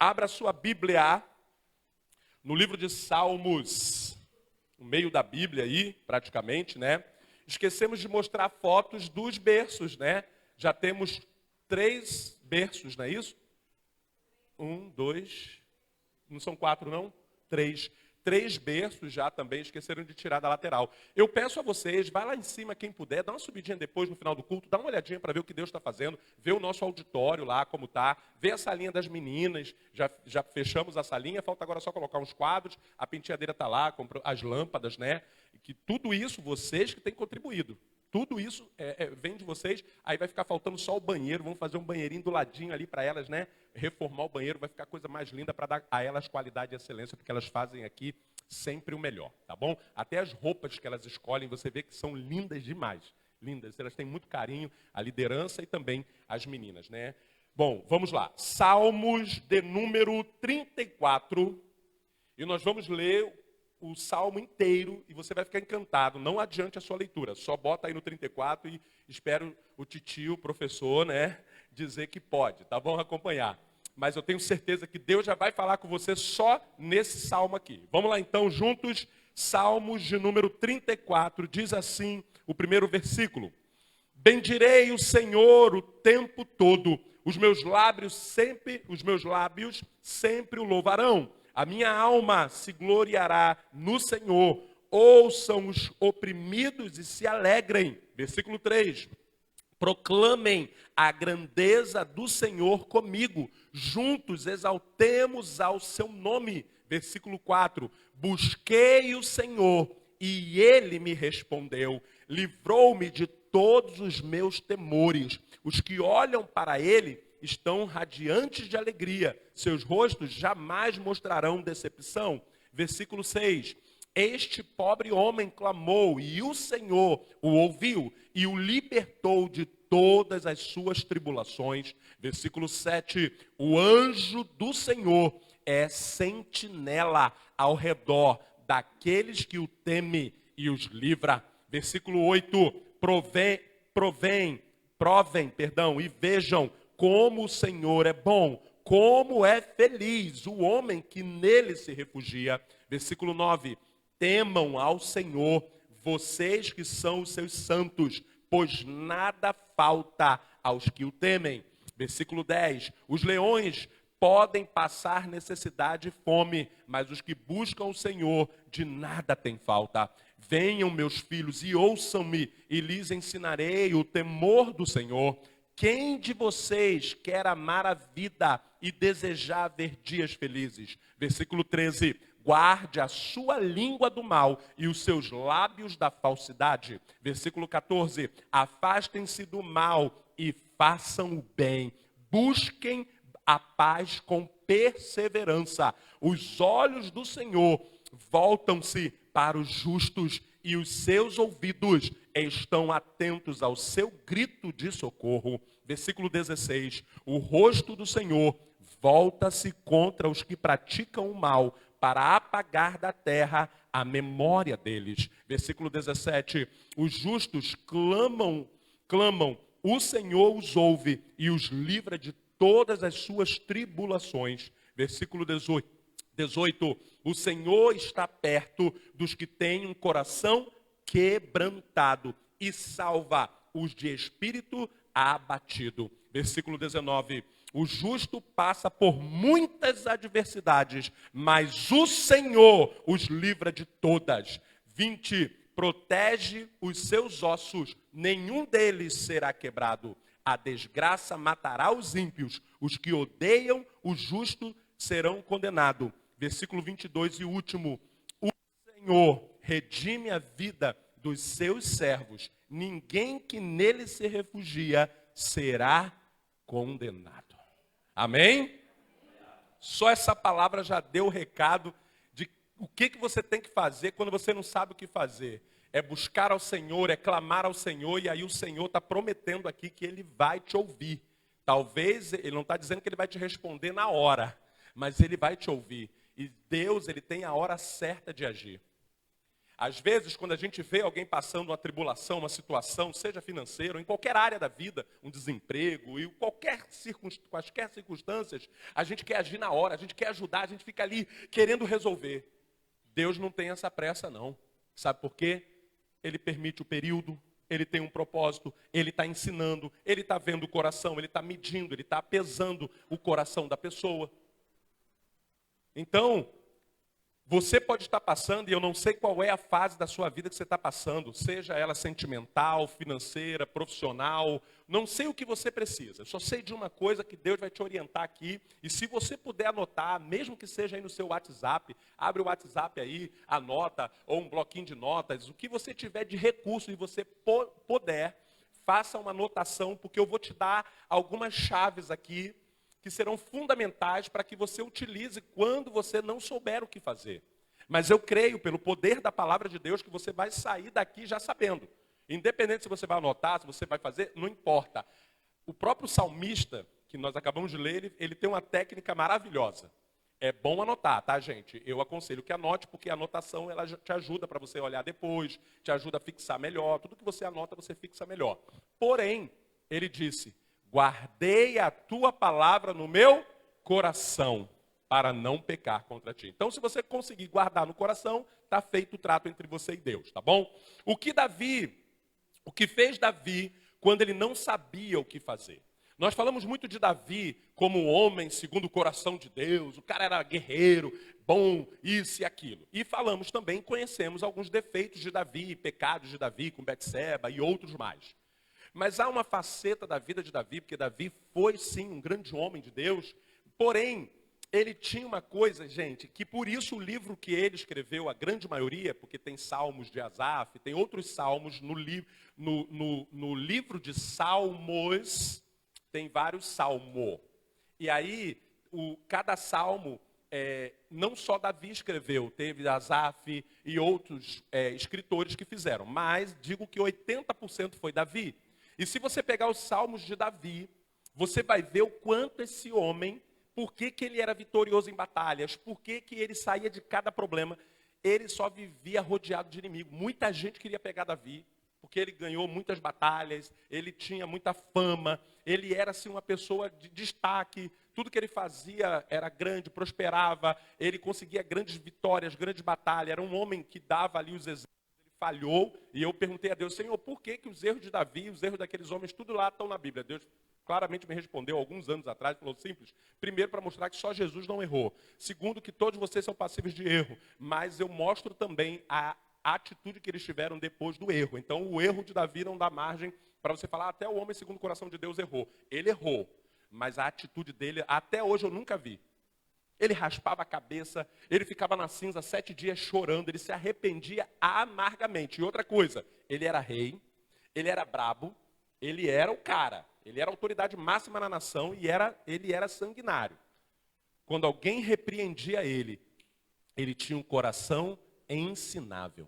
Abra sua Bíblia no livro de Salmos, no meio da Bíblia aí, praticamente, né? Esquecemos de mostrar fotos dos berços, né? Já temos 3 berços, não é isso? 1, 2, não são 4 não? 3. 3 berços já também, esqueceram de tirar da lateral. Eu peço a vocês, vai lá em cima quem puder, dá uma subidinha depois no final do culto, dá uma olhadinha para ver o que Deus está fazendo, vê o nosso auditório lá como está, vê a salinha das meninas, já fechamos a salinha, falta agora só colocar uns quadros, a penteadeira está lá, as lâmpadas, né? Que tudo isso vocês que têm contribuído. Tudo isso vem de vocês, aí vai ficar faltando só o banheiro, vamos fazer um banheirinho do ladinho ali para elas, né? Reformar o banheiro, vai ficar a coisa mais linda para dar a elas qualidade e excelência, porque elas fazem aqui sempre o melhor, tá bom? Até as roupas que elas escolhem, você vê que são lindas demais. Lindas, elas têm muito carinho, a liderança e também as meninas, né? Bom, vamos lá. Salmos de número 34, e nós vamos ler o salmo inteiro e você vai ficar encantado. Não adiante a sua leitura, só bota aí no 34 e espero o titio, o professor, né, dizer que pode, tá bom? Acompanhar. Mas eu tenho certeza que Deus já vai falar com você só nesse salmo aqui. Vamos lá então, juntos, Salmos de número 34, diz assim o primeiro versículo: Bendirei o Senhor o tempo todo, os meus lábios sempre o louvarão. A minha alma se gloriará no Senhor. Ouçam os oprimidos e se alegrem. Versículo 3. Proclamem a grandeza do Senhor comigo. Juntos exaltemos ao seu nome. Versículo 4. Busquei o Senhor e ele me respondeu. Livrou-me de todos os meus temores. Os que olham para ele estão radiantes de alegria, seus rostos jamais mostrarão decepção. Versículo 6, este pobre homem clamou e o Senhor o ouviu e o libertou de todas as suas tribulações. Versículo 7, o anjo do Senhor é sentinela ao redor daqueles que o temem e os livra. Versículo 8, provem, e vejam como o Senhor é bom, como é feliz o homem que nele se refugia. Versículo 9, temam ao Senhor, vocês que são os seus santos, pois nada falta aos que o temem. Versículo 10, os leões podem passar necessidade e fome, mas os que buscam o Senhor de nada têm falta. Venham, meus filhos, e ouçam-me, e lhes ensinarei o temor do Senhor. Quem de vocês quer amar a vida e desejar ver dias felizes? Versículo 13. Guarde a sua língua do mal e os seus lábios da falsidade. Versículo 14. Afastem-se do mal e façam o bem. Busquem a paz com perseverança. Os olhos do Senhor voltam-se para os justos e os seus ouvidos estão atentos ao seu grito de socorro. Versículo 16. O rosto do Senhor volta-se contra os que praticam o mal, para apagar da terra a memória deles. Versículo 17. Os justos clamam, o Senhor os ouve e os livra de todas as suas tribulações. Versículo 18. O Senhor está perto dos que têm um coração quebrantado e salva os de espírito abatido. Versículo 19. O justo passa por muitas adversidades, mas o Senhor os livra de todas. 20. Protege os seus ossos, nenhum deles será quebrado. A desgraça matará os ímpios, os que odeiam o justo serão condenados. Versículo 22 e último. O Senhor redime a vida dos seus servos. Ninguém que nele se refugia será condenado. Amém? Só essa palavra já deu o recado de o que você tem que fazer quando você não sabe o que fazer. É buscar ao Senhor, é clamar ao Senhor, e aí o Senhor está prometendo aqui que Ele vai te ouvir. Talvez, Ele não está dizendo que Ele vai te responder na hora, mas Ele vai te ouvir. E Deus, Ele tem a hora certa de agir. Às vezes, quando a gente vê alguém passando uma tribulação, uma situação, seja financeira, ou em qualquer área da vida, um desemprego, e quaisquer circunstâncias, a gente quer agir na hora, a gente quer ajudar, a gente fica ali querendo resolver. Deus não tem essa pressa, não. Sabe por quê? Ele permite o período, ele tem um propósito, ele está ensinando, ele está vendo o coração, ele está medindo, ele está pesando o coração da pessoa. Então, você pode estar passando, e eu não sei qual é a fase da sua vida que você está passando, seja ela sentimental, financeira, profissional, não sei o que você precisa. Eu só sei de uma coisa que Deus vai te orientar aqui, e se você puder anotar, mesmo que seja aí no seu WhatsApp, abre o WhatsApp aí, anota, ou um bloquinho de notas, o que você tiver de recurso e você puder, faça uma anotação, porque eu vou te dar algumas chaves aqui, que serão fundamentais para que você utilize quando você não souber o que fazer. Mas eu creio, pelo poder da palavra de Deus, que você vai sair daqui já sabendo. Independente se você vai anotar, se você vai fazer, não importa. O próprio salmista, que nós acabamos de ler, ele tem uma técnica maravilhosa. É bom anotar, tá, gente? Eu aconselho que anote, porque a anotação ela te ajuda para você olhar depois, te ajuda a fixar melhor. Tudo que você anota, você fixa melhor. Porém, ele disse: guardei a tua palavra no meu coração, para não pecar contra ti. Então, se você conseguir guardar no coração, está feito o trato entre você e Deus, tá bom? O que fez Davi quando ele não sabia o que fazer? Nós falamos muito de Davi como um homem segundo o coração de Deus, o cara era guerreiro, bom, isso e aquilo. E falamos também, conhecemos alguns defeitos de Davi, pecados de Davi com Betseba e outros mais. Mas há uma faceta da vida de Davi, porque Davi foi sim um grande homem de Deus, porém, ele tinha uma coisa, gente, que por isso o livro que ele escreveu, a grande maioria, porque tem salmos de Asaf, tem outros salmos no livro de Salmos, tem vários salmos. E aí, cada salmo, não só Davi escreveu, teve Asaf e outros escritores que fizeram, mas digo que 80% foi Davi. E se você pegar os salmos de Davi, você vai ver o quanto esse homem, por que ele era vitorioso em batalhas, por que ele saía de cada problema, ele só vivia rodeado de inimigo. Muita gente queria pegar Davi, porque ele ganhou muitas batalhas, ele tinha muita fama, ele era assim, uma pessoa de destaque, tudo que ele fazia era grande, prosperava, ele conseguia grandes vitórias, grandes batalhas, era um homem que dava ali os exemplos. Falhou, e eu perguntei a Deus: Senhor, por que os erros de Davi, os erros daqueles homens, tudo lá estão na Bíblia? Deus claramente me respondeu alguns anos atrás, falou simples: primeiro, para mostrar que só Jesus não errou. Segundo, que todos vocês são passíveis de erro. Mas eu mostro também a atitude que eles tiveram depois do erro. Então, o erro de Davi não dá margem para você falar: até o homem segundo o coração de Deus errou. Ele errou, mas a atitude dele, até hoje eu nunca vi. Ele raspava a cabeça, ele ficava na cinza 7 dias chorando, ele se arrependia amargamente. E outra coisa, ele era rei, ele era brabo, ele era o cara, ele era a autoridade máxima na nação e ele era sanguinário. Quando alguém repreendia ele tinha um coração ensinável.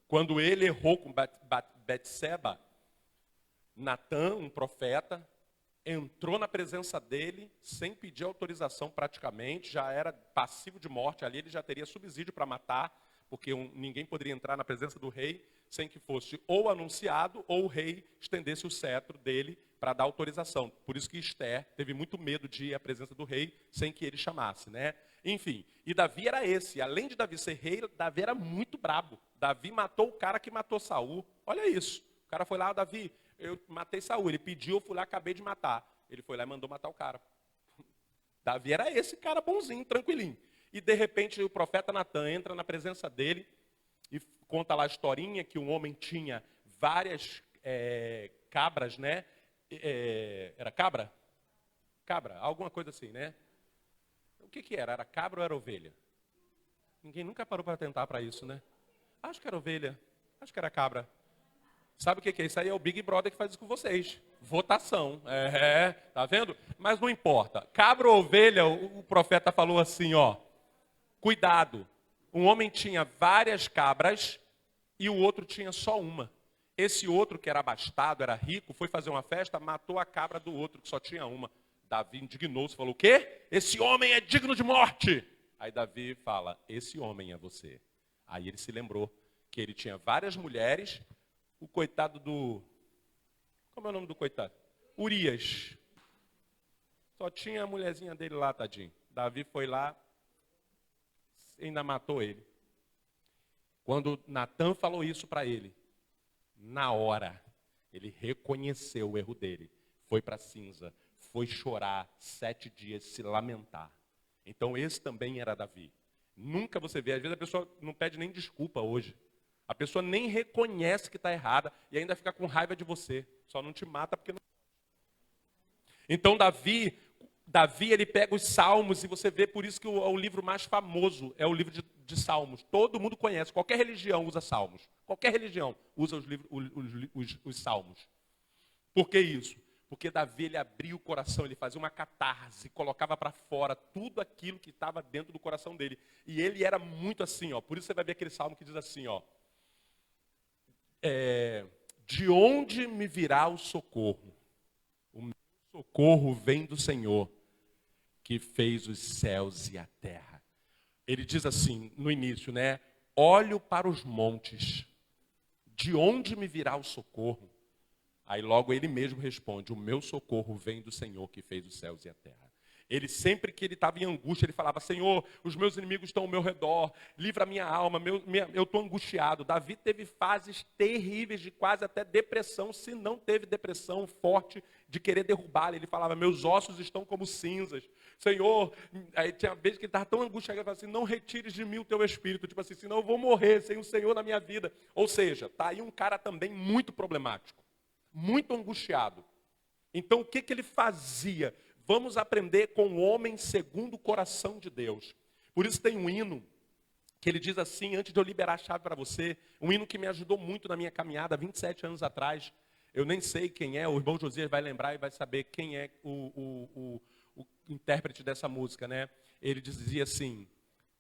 Quando ele errou com Betseba, Natã, um profeta, entrou na presença dele, sem pedir autorização praticamente, já era passivo de morte, ali ele já teria subsídio para matar, porque ninguém poderia entrar na presença do rei sem que fosse ou anunciado, ou o rei estendesse o cetro dele para dar autorização. Por isso que Esther teve muito medo de ir à presença do rei sem que ele chamasse, né? Enfim, e Davi era esse, além de Davi ser rei, Davi era muito brabo. Davi matou o cara que matou Saul, olha isso, o cara foi lá: Davi, eu matei Saul, ele pediu, eu fui lá, acabei de matar. Ele foi lá e mandou matar o cara. Davi era esse cara bonzinho, tranquilinho. E de repente o profeta Natã entra na presença dele e conta lá a historinha que um homem tinha várias cabras, né? Era cabra? Cabra, alguma coisa assim, né? O que era? Era cabra ou era ovelha? Ninguém nunca parou para tentar para isso, né? Acho que era ovelha, acho que era cabra. Sabe o que é? Isso aí é o Big Brother que faz isso com vocês. Votação. Tá vendo? Mas não importa. Cabra ou ovelha, o profeta falou assim, ó. Cuidado. Um homem tinha várias cabras e o outro tinha só uma. Esse outro, que era abastado, era rico, foi fazer uma festa, matou a cabra do outro, que só tinha uma. Davi indignou-se, falou: o quê? Esse homem é digno de morte. Aí Davi fala: esse homem é você. Aí ele se lembrou que ele tinha várias mulheres, o coitado do... Como é o nome do coitado? Urias. Só tinha a mulherzinha dele lá, tadinho. Davi foi lá, ainda matou ele. Quando Natan falou isso para ele, na hora, ele reconheceu o erro dele. Foi para a cinza, foi chorar 7 dias, se lamentar. Então esse também era Davi. Nunca você vê, às vezes a pessoa não pede nem desculpa hoje. A pessoa nem reconhece que está errada e ainda fica com raiva de você. Só não te mata porque não... Então Davi ele pega os salmos e você vê, por isso que o livro mais famoso é o livro de salmos. Todo mundo conhece, qualquer religião usa salmos. Qualquer religião usa os salmos. Por que isso? Porque Davi, ele abria o coração, ele fazia uma catarse, colocava para fora tudo aquilo que estava dentro do coração dele. E ele era muito assim, ó. Por isso você vai ver aquele salmo que diz assim, ó. De onde me virá o socorro? O meu socorro vem do Senhor, que fez os céus e a terra. Ele diz assim, no início, né? Olho para os montes. De onde me virá o socorro? Aí logo ele mesmo responde, o meu socorro vem do Senhor que fez os céus e a terra. Ele sempre que ele estava em angústia, ele falava, Senhor, os meus inimigos estão ao meu redor, livra a minha alma, eu estou angustiado. Davi teve fases terríveis de quase até depressão, se não teve depressão forte de querer derrubá-lo. Ele falava, meus ossos estão como cinzas. Senhor, aí tinha vezes que ele estava tão angustiado, ele falava assim, não retires de mim o teu espírito, tipo assim, senão eu vou morrer sem o Senhor na minha vida. Ou seja, está aí um cara também muito problemático. Muito angustiado. Então o que ele fazia? Vamos aprender com o homem segundo o coração de Deus. Por isso tem um hino que ele diz assim, antes de eu liberar a chave para você, um hino que me ajudou muito na minha caminhada, 27 anos atrás. Eu nem sei quem é, o irmão Josias vai lembrar e vai saber quem é o intérprete dessa música, né? Ele dizia assim,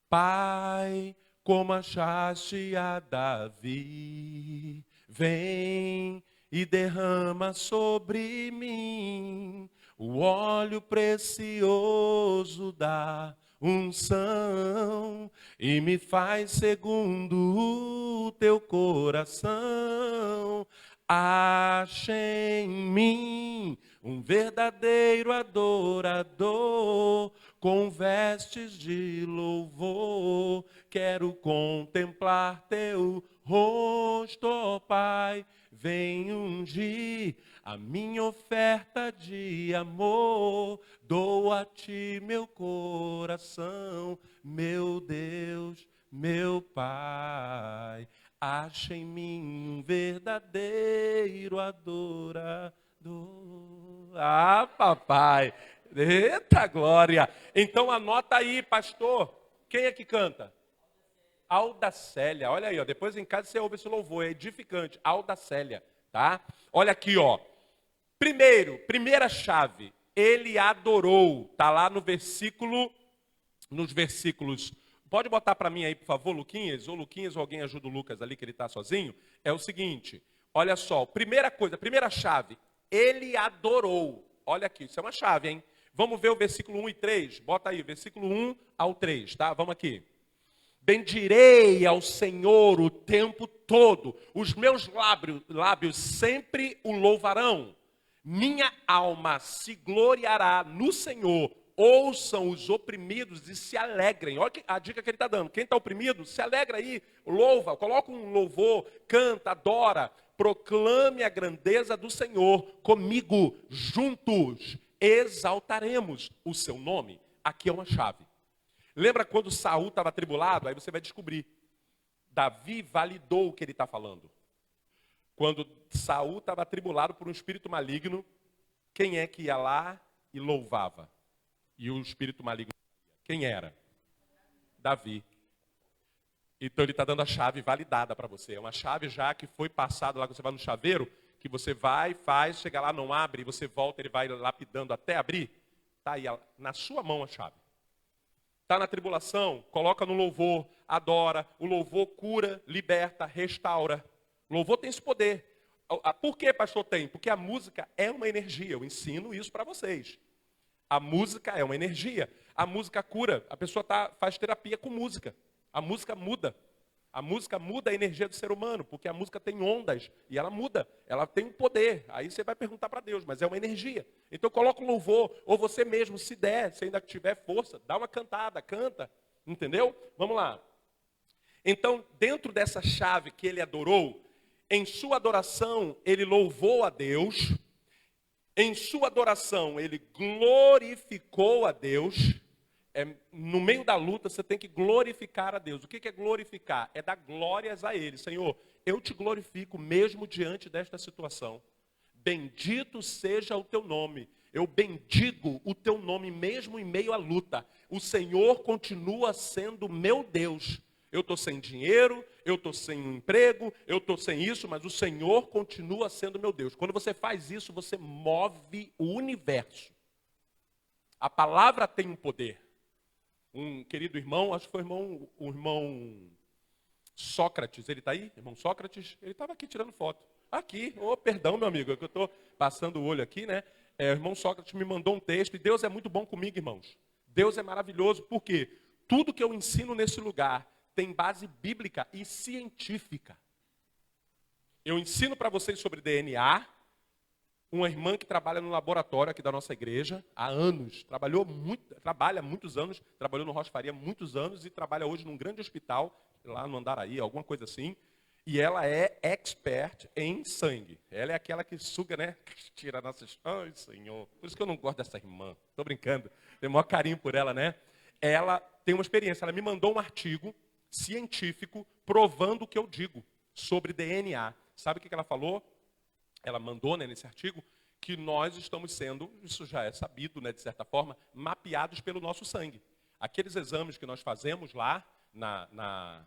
Pai, como achaste a Davi, vem e derrama sobre mim o óleo precioso da unção e me faz segundo o teu coração. Ache em mim um verdadeiro adorador com vestes de louvor. Quero contemplar teu rosto, ó Pai. Vem ungir a minha oferta de amor, dou a ti meu coração, meu Deus, meu Pai. Acha em mim um verdadeiro adorador. Ah, papai, eita glória. Então anota aí, pastor, quem é que canta? Audacélia, olha aí, ó, depois em casa você ouve esse louvor, é edificante, Audacélia, tá? Olha aqui, ó, primeira chave, ele adorou, tá lá no versículo, nos versículos, pode botar para mim aí, por favor, Luquinhas, ou alguém ajuda o Lucas ali, que ele está sozinho, é o seguinte, olha só, primeira coisa, primeira chave, ele adorou, olha aqui, isso é uma chave, hein? Vamos ver o versículo 1 e 3, bota aí, versículo 1 ao 3, tá? Vamos aqui. Bendirei ao Senhor o tempo todo, os meus lábios sempre o louvarão. Minha alma se gloriará no Senhor. Ouçam os oprimidos e se alegrem. Olha a dica que ele está dando. Quem está oprimido, se alegra aí, louva, coloca um louvor, canta, adora. Proclame a grandeza do Senhor comigo, juntos exaltaremos o seu nome. Aqui é uma chave. Lembra quando Saul estava atribulado? Aí você vai descobrir. Davi validou o que ele está falando. Quando Saul estava atribulado por um espírito maligno, quem é que ia lá e louvava? E o espírito maligno, quem era? Davi. Então ele está dando a chave validada para você. É uma chave já que foi passada lá, quando você vai no chaveiro, que você vai, faz, chega lá, não abre, você volta, ele vai lapidando até abrir. Está aí na sua mão a chave. Está na tribulação, coloca no louvor, adora. O louvor cura, liberta, restaura. O louvor tem esse poder. Por que, pastor, tem? Porque a música é uma energia. Eu ensino isso para vocês. A música é uma energia. A música cura. A pessoa faz terapia com música. A música muda. A música muda a energia do ser humano, porque a música tem ondas e ela muda, ela tem um poder. Aí você vai perguntar para Deus, mas é uma energia. Então coloca um louvor, ou você mesmo, se der, se ainda tiver força, dá uma cantada, canta, entendeu? Vamos lá. Então, dentro dessa chave que ele adorou, em sua adoração ele louvou a Deus, em sua adoração ele glorificou a Deus. No meio da luta, você tem que glorificar a Deus. O que é glorificar? É dar glórias a Ele. Senhor, eu te glorifico mesmo diante desta situação. Bendito seja o teu nome. Eu bendigo o teu nome mesmo em meio à luta. O Senhor continua sendo meu Deus. Eu estou sem dinheiro, eu estou sem um emprego, eu estou sem isso, mas o Senhor continua sendo meu Deus. Quando você faz isso, você move o universo. A palavra tem um poder. Um querido irmão, acho que foi o irmão Sócrates, ele está aí? Irmão Sócrates, ele estava aqui tirando foto. Aqui, perdão meu amigo, é que eu estou passando o olho aqui, né? O irmão Sócrates me mandou um texto, e Deus é muito bom comigo, irmãos. Deus é maravilhoso, porque tudo que eu ensino nesse lugar tem base bíblica e científica. Eu ensino para vocês sobre DNA, uma irmã que trabalha no laboratório aqui da nossa igreja há anos, trabalha há muitos anos, trabalhou no Rocha Faria há muitos anos e trabalha hoje num grande hospital, lá no Andaraí, alguma coisa assim. E ela é expert em sangue. Ela é aquela que suga, né? Tira nossas... Ai, Senhor. Por isso que eu não gosto dessa irmã. Estou brincando. Tenho o maior carinho por ela, né? Ela tem uma experiência. Ela me mandou um artigo científico provando o que eu digo sobre DNA. Sabe o que ela falou? Ela mandou, né, nesse artigo, que nós estamos sendo, isso já é sabido, né, de certa forma, mapeados pelo nosso sangue. Aqueles exames que nós fazemos lá, na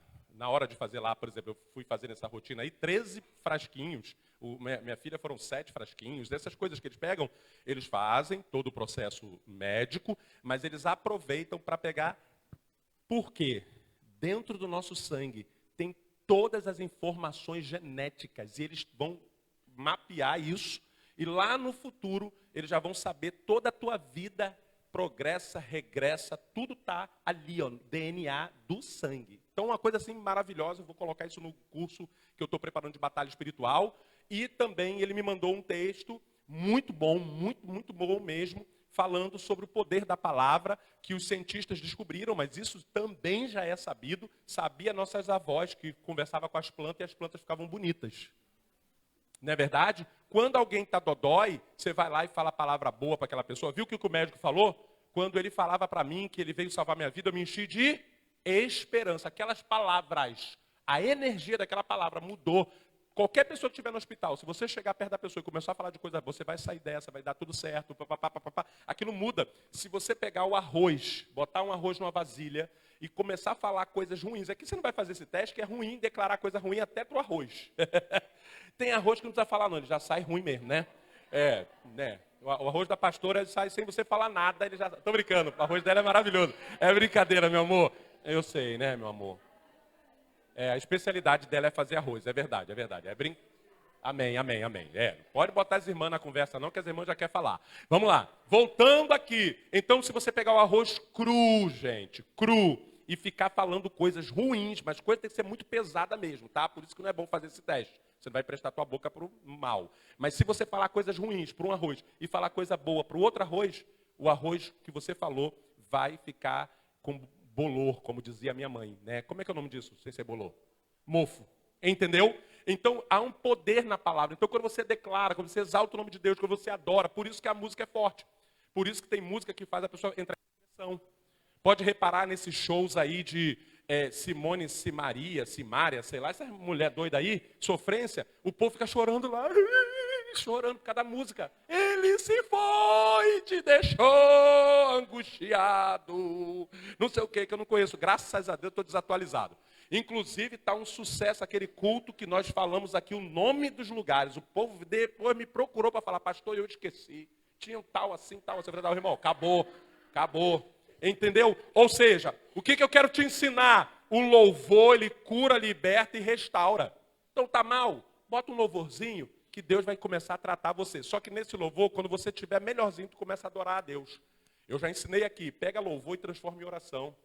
hora de fazer lá, por exemplo, eu fui fazer nessa rotina aí, 13 frasquinhos, minha filha foram 7 frasquinhos, dessas coisas que eles pegam, eles fazem todo o processo médico, mas eles aproveitam para pegar, por quê? Dentro do nosso sangue tem todas as informações genéticas e eles vão mapear isso, e lá no futuro eles já vão saber toda a tua vida, progressa, regressa, tudo está ali, ó, DNA do sangue. Então uma coisa assim maravilhosa, eu vou colocar isso no curso que eu estou preparando de batalha espiritual, e também ele me mandou um texto muito bom, muito bom mesmo, falando sobre o poder da palavra, que os cientistas descobriram, mas isso também já é sabido, sabia nossas avós que conversavam com as plantas e as plantas ficavam bonitas. Não é verdade? Quando alguém está dodói, você vai lá e fala a palavra boa para aquela pessoa. Viu o que o médico falou? Quando ele falava para mim que ele veio salvar minha vida, eu me enchi de esperança. Aquelas palavras, a energia daquela palavra mudou. Qualquer pessoa que estiver no hospital, se você chegar perto da pessoa e começar a falar de coisa boa, você vai sair dessa, vai dar tudo certo. Aquilo muda. Se você pegar o arroz, botar um arroz numa vasilha e começar a falar coisas ruins, aqui você não vai fazer esse teste, que é ruim declarar coisa ruim até para o arroz. Tem arroz que não precisa falar não, ele já sai ruim mesmo, né? Né? O arroz da pastora sai sem você falar nada, ele já... Tô brincando, o arroz dela é maravilhoso. É brincadeira, meu amor. Eu sei, né, meu amor? A especialidade dela é fazer arroz, é verdade. Amém. Pode botar as irmãs na conversa não, que as irmãs já querem falar. Vamos lá, voltando aqui. Então, se você pegar o arroz cru, gente, cru, e ficar falando coisas ruins, mas coisa tem que ser muito pesada mesmo, tá? Por isso que não é bom fazer esse teste. Você vai prestar tua boca para o mal. Mas se você falar coisas ruins para um arroz e falar coisa boa para o outro arroz, o arroz que você falou vai ficar com bolor, como dizia a minha mãe, né? Como é que é o nome disso, sem ser bolor? Mofo. Entendeu? Então, há um poder na palavra. Então, quando você declara, quando você exalta o nome de Deus, quando você adora, por isso que a música é forte. Por isso que tem música que faz a pessoa entrar em depressão. Pode reparar nesses shows aí de Simone, Simaria, sei lá, essa mulher doida aí, sofrência, o povo fica chorando lá, chorando por causa da música. Ele se foi, te deixou angustiado. Não sei o que eu não conheço. Graças a Deus, estou desatualizado. Inclusive, está um sucesso aquele culto que nós falamos aqui, o nome dos lugares. O povo depois me procurou para falar, pastor, eu esqueci. Tinha um tal assim. Eu falei, irmão, acabou. Entendeu? Ou seja, o que eu quero te ensinar? O louvor, ele cura, liberta e restaura. Então tá mal? Bota um louvorzinho que Deus vai começar a tratar você. Só que nesse louvor, quando você estiver melhorzinho, tu começa a adorar a Deus. Eu já ensinei aqui, pega louvor e transforma em oração.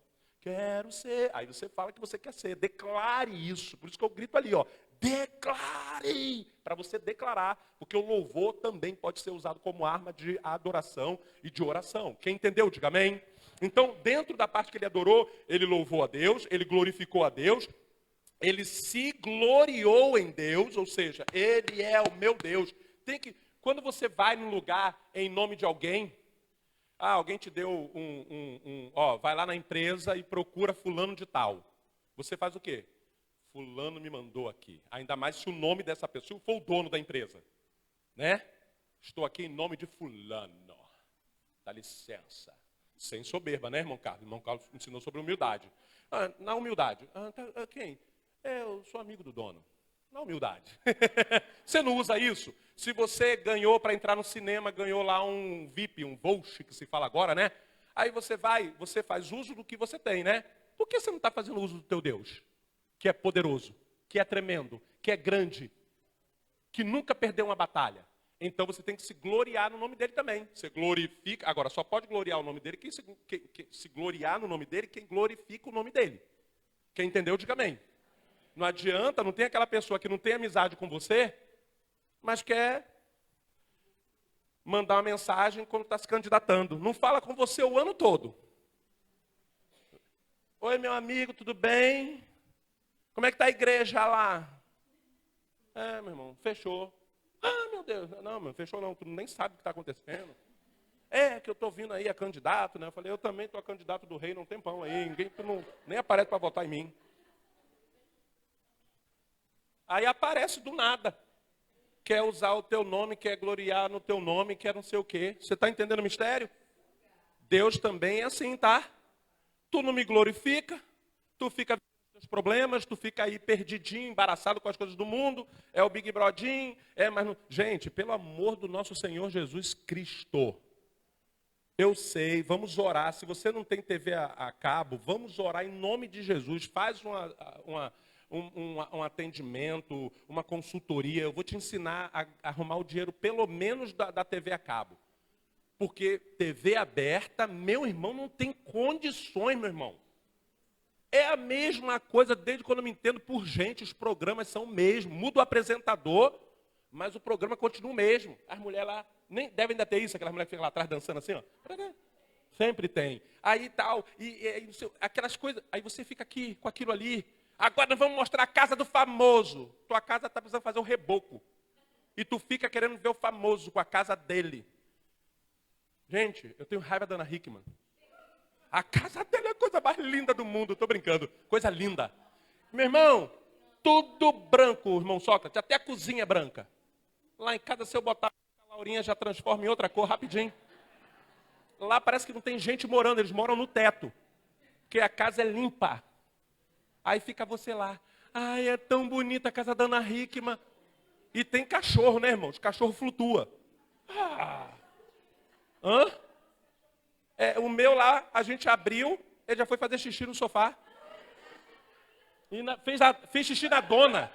quero ser. Aí você fala que você quer ser. Declare isso. Por isso que eu grito ali, ó. Declare. Para você declarar. Porque o louvor também pode ser usado como arma de adoração e de oração. Quem entendeu, diga amém. Então, dentro da parte que ele adorou, ele louvou a Deus, ele glorificou a Deus, ele se gloriou em Deus, ou seja, ele é o meu Deus. Quando você vai num lugar em nome de alguém, alguém te deu vai lá na empresa e procura fulano de tal. Você faz o quê? Fulano me mandou aqui. Ainda mais se o nome dessa pessoa for o dono da empresa. Né? Estou aqui em nome de fulano. Dá licença. Sem soberba, né, irmão Carlos? Irmão Carlos ensinou sobre humildade. Na humildade. Quem? Eu sou amigo do dono. Na humildade. Você não usa isso? Se você ganhou para entrar no cinema, ganhou lá um VIP, um voucher, que se fala agora, né? Aí você faz uso do que você tem, né? Por que você não está fazendo uso do teu Deus? Que é poderoso, que é tremendo, que é grande, que nunca perdeu uma batalha. Então você tem que se gloriar no nome dele também. Você glorifica, agora só pode gloriar o nome dele quem se gloriar no nome dele, quem glorifica o nome dele. Quem entendeu, diga amém. Não adianta, não tem aquela pessoa que não tem amizade com você, mas quer mandar uma mensagem quando está se candidatando. Não fala com você o ano todo. Oi, meu amigo, tudo bem? Como é que está a igreja lá? Meu irmão, fechou. Meu Deus, não, fechou não, tu nem sabe o que está acontecendo. Que eu estou vindo aí a candidato, né? Eu falei, eu também estou a candidato do reino há um tempão aí, nem aparece para votar em mim. Aí aparece do nada. Quer usar o teu nome, quer gloriar no teu nome, quer não sei o quê. Você está entendendo o mistério? Deus também é assim, tá? Tu não me glorifica, tu fica com os problemas, tu fica aí perdidinho, embaraçado com as coisas do mundo, é o Big Brodinho, mas não... Gente, pelo amor do nosso Senhor Jesus Cristo, eu sei, vamos orar. Se você não tem TV a cabo, vamos orar em nome de Jesus. Faz um atendimento, uma consultoria. Eu vou te ensinar a arrumar o dinheiro, pelo menos da TV a cabo. Porque TV aberta, meu irmão, não tem condições, meu irmão. É a mesma coisa, desde quando eu me entendo por gente, os programas são o mesmo. Muda o apresentador, mas o programa continua o mesmo. As mulheres lá, nem devem ainda ter isso, aquelas mulheres que ficam lá atrás dançando assim, ó. Sempre tem. Aí tal, aquelas coisas, aí você fica aqui, com aquilo ali. Agora nós vamos mostrar a casa do famoso. Tua casa está precisando fazer um reboco. E tu fica querendo ver o famoso com a casa dele. Gente, eu tenho raiva da Ana Hickman. A casa dele é a coisa mais linda do mundo. Estou brincando. Coisa linda. Meu irmão, tudo branco, irmão Sócrates. Até a cozinha é branca. Lá em casa, se eu botar a Laurinha, já transforma em outra cor rapidinho. Lá parece que não tem gente morando. Eles moram no teto. Porque a casa é limpa. Aí fica você lá. Ai, é tão bonita a casa da Ana Hickman. E tem cachorro, né, irmão? Os cachorros flutuam. O meu lá, a gente abriu, ele já foi fazer xixi no sofá. E fez xixi na dona.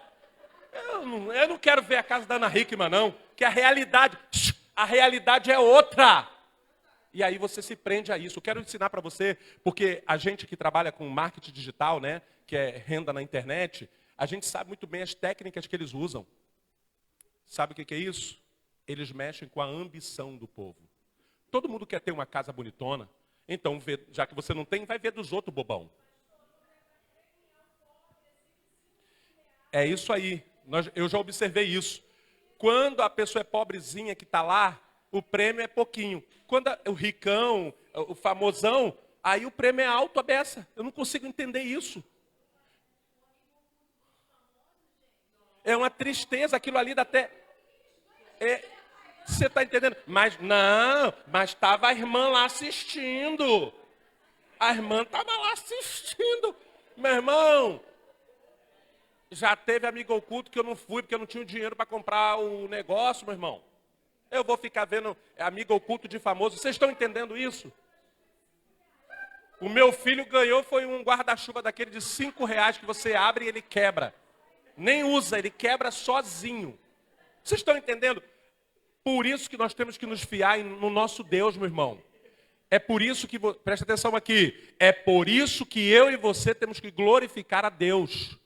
Eu não quero ver a casa da Ana Hickman, não. Que a realidade é outra. E aí você se prende a isso. Eu quero ensinar para você, porque a gente que trabalha com marketing digital, né, que é renda na internet, a gente sabe muito bem as técnicas que eles usam. Sabe o que é isso? Eles mexem com a ambição do povo. Todo mundo quer ter uma casa bonitona. Então, já que você não tem, vai ver dos outros, bobão. É isso aí. Eu já observei isso. Quando a pessoa é pobrezinha que está lá, o prêmio é pouquinho. Quando o ricão, o famosão, aí o prêmio é alto a beça. Eu não consigo entender isso. É uma tristeza, aquilo ali dá até... Você está entendendo? Mas estava a irmã lá assistindo. A irmã estava lá assistindo. Meu irmão, já teve amigo oculto que eu não fui, porque eu não tinha dinheiro para comprar o negócio, meu irmão. Eu vou ficar vendo amigo oculto de famoso. Vocês estão entendendo isso? O meu filho ganhou, foi um guarda-chuva daquele de R$5 que você abre e ele quebra. Nem usa, ele quebra sozinho. Vocês estão entendendo? Por isso que nós temos que nos fiar no nosso Deus, meu irmão. É por isso que, presta atenção aqui, é por isso que eu e você temos que glorificar a Deus.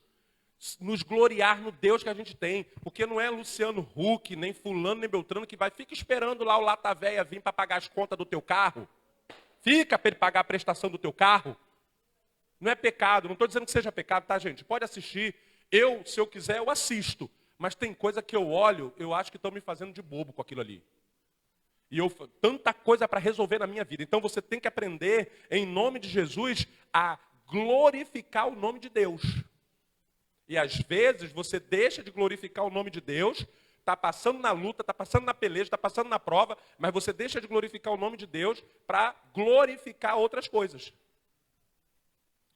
Nos gloriar no Deus que a gente tem. Porque não é Luciano Huck, nem fulano, nem Beltrano que fica esperando lá o lata véia vir para pagar as contas do teu carro. Fica para ele pagar a prestação do teu carro. Não é pecado, não estou dizendo que seja pecado, tá, gente? Pode assistir. Se eu quiser, eu assisto. Mas tem coisa que eu olho, eu acho que estão me fazendo de bobo com aquilo ali. E tanta coisa para resolver na minha vida. Então você tem que aprender, em nome de Jesus, a glorificar o nome de Deus. E às vezes você deixa de glorificar o nome de Deus, está passando na luta, está passando na peleja, está passando na prova, mas você deixa de glorificar o nome de Deus para glorificar outras coisas.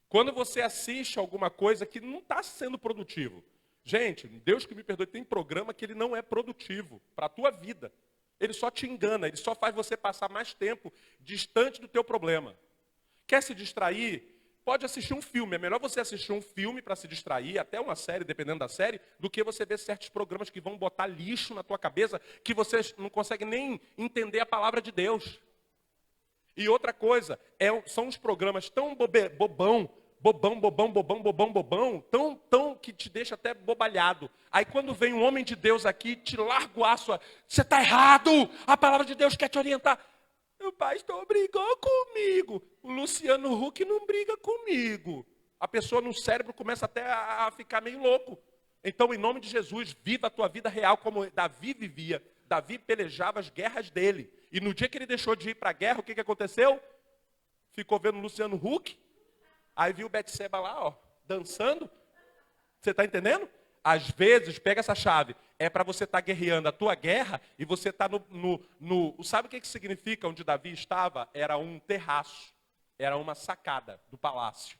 Quando você assiste alguma coisa que não está sendo produtivo. Gente, Deus que me perdoe, tem programa que ele não é produtivo para a tua vida. Ele só te engana, ele só faz você passar mais tempo distante do teu problema. Quer se distrair? Pode assistir um filme. É melhor você assistir um filme para se distrair, até uma série, dependendo da série, do que você ver certos programas que vão botar lixo na tua cabeça, que você não consegue nem entender a palavra de Deus. E outra coisa, são uns programas tão bobão, tão que te deixa até bobalhado. Aí quando vem um homem de Deus aqui, te larga o aço, você está errado, a palavra de Deus quer te orientar. O pastor brigou comigo, o Luciano Huck não briga comigo. A pessoa no cérebro começa até a ficar meio louco. Então, em nome de Jesus, viva a tua vida real como Davi vivia. Davi pelejava as guerras dele. E no dia que ele deixou de ir para a guerra, o que aconteceu? Ficou vendo o Luciano Huck. Aí viu o Betseba lá, ó, dançando. Você está entendendo? Às vezes, pega essa chave. É para você estar guerreando a tua guerra e você está Sabe o que significa onde Davi estava? Era um terraço. Era uma sacada do palácio.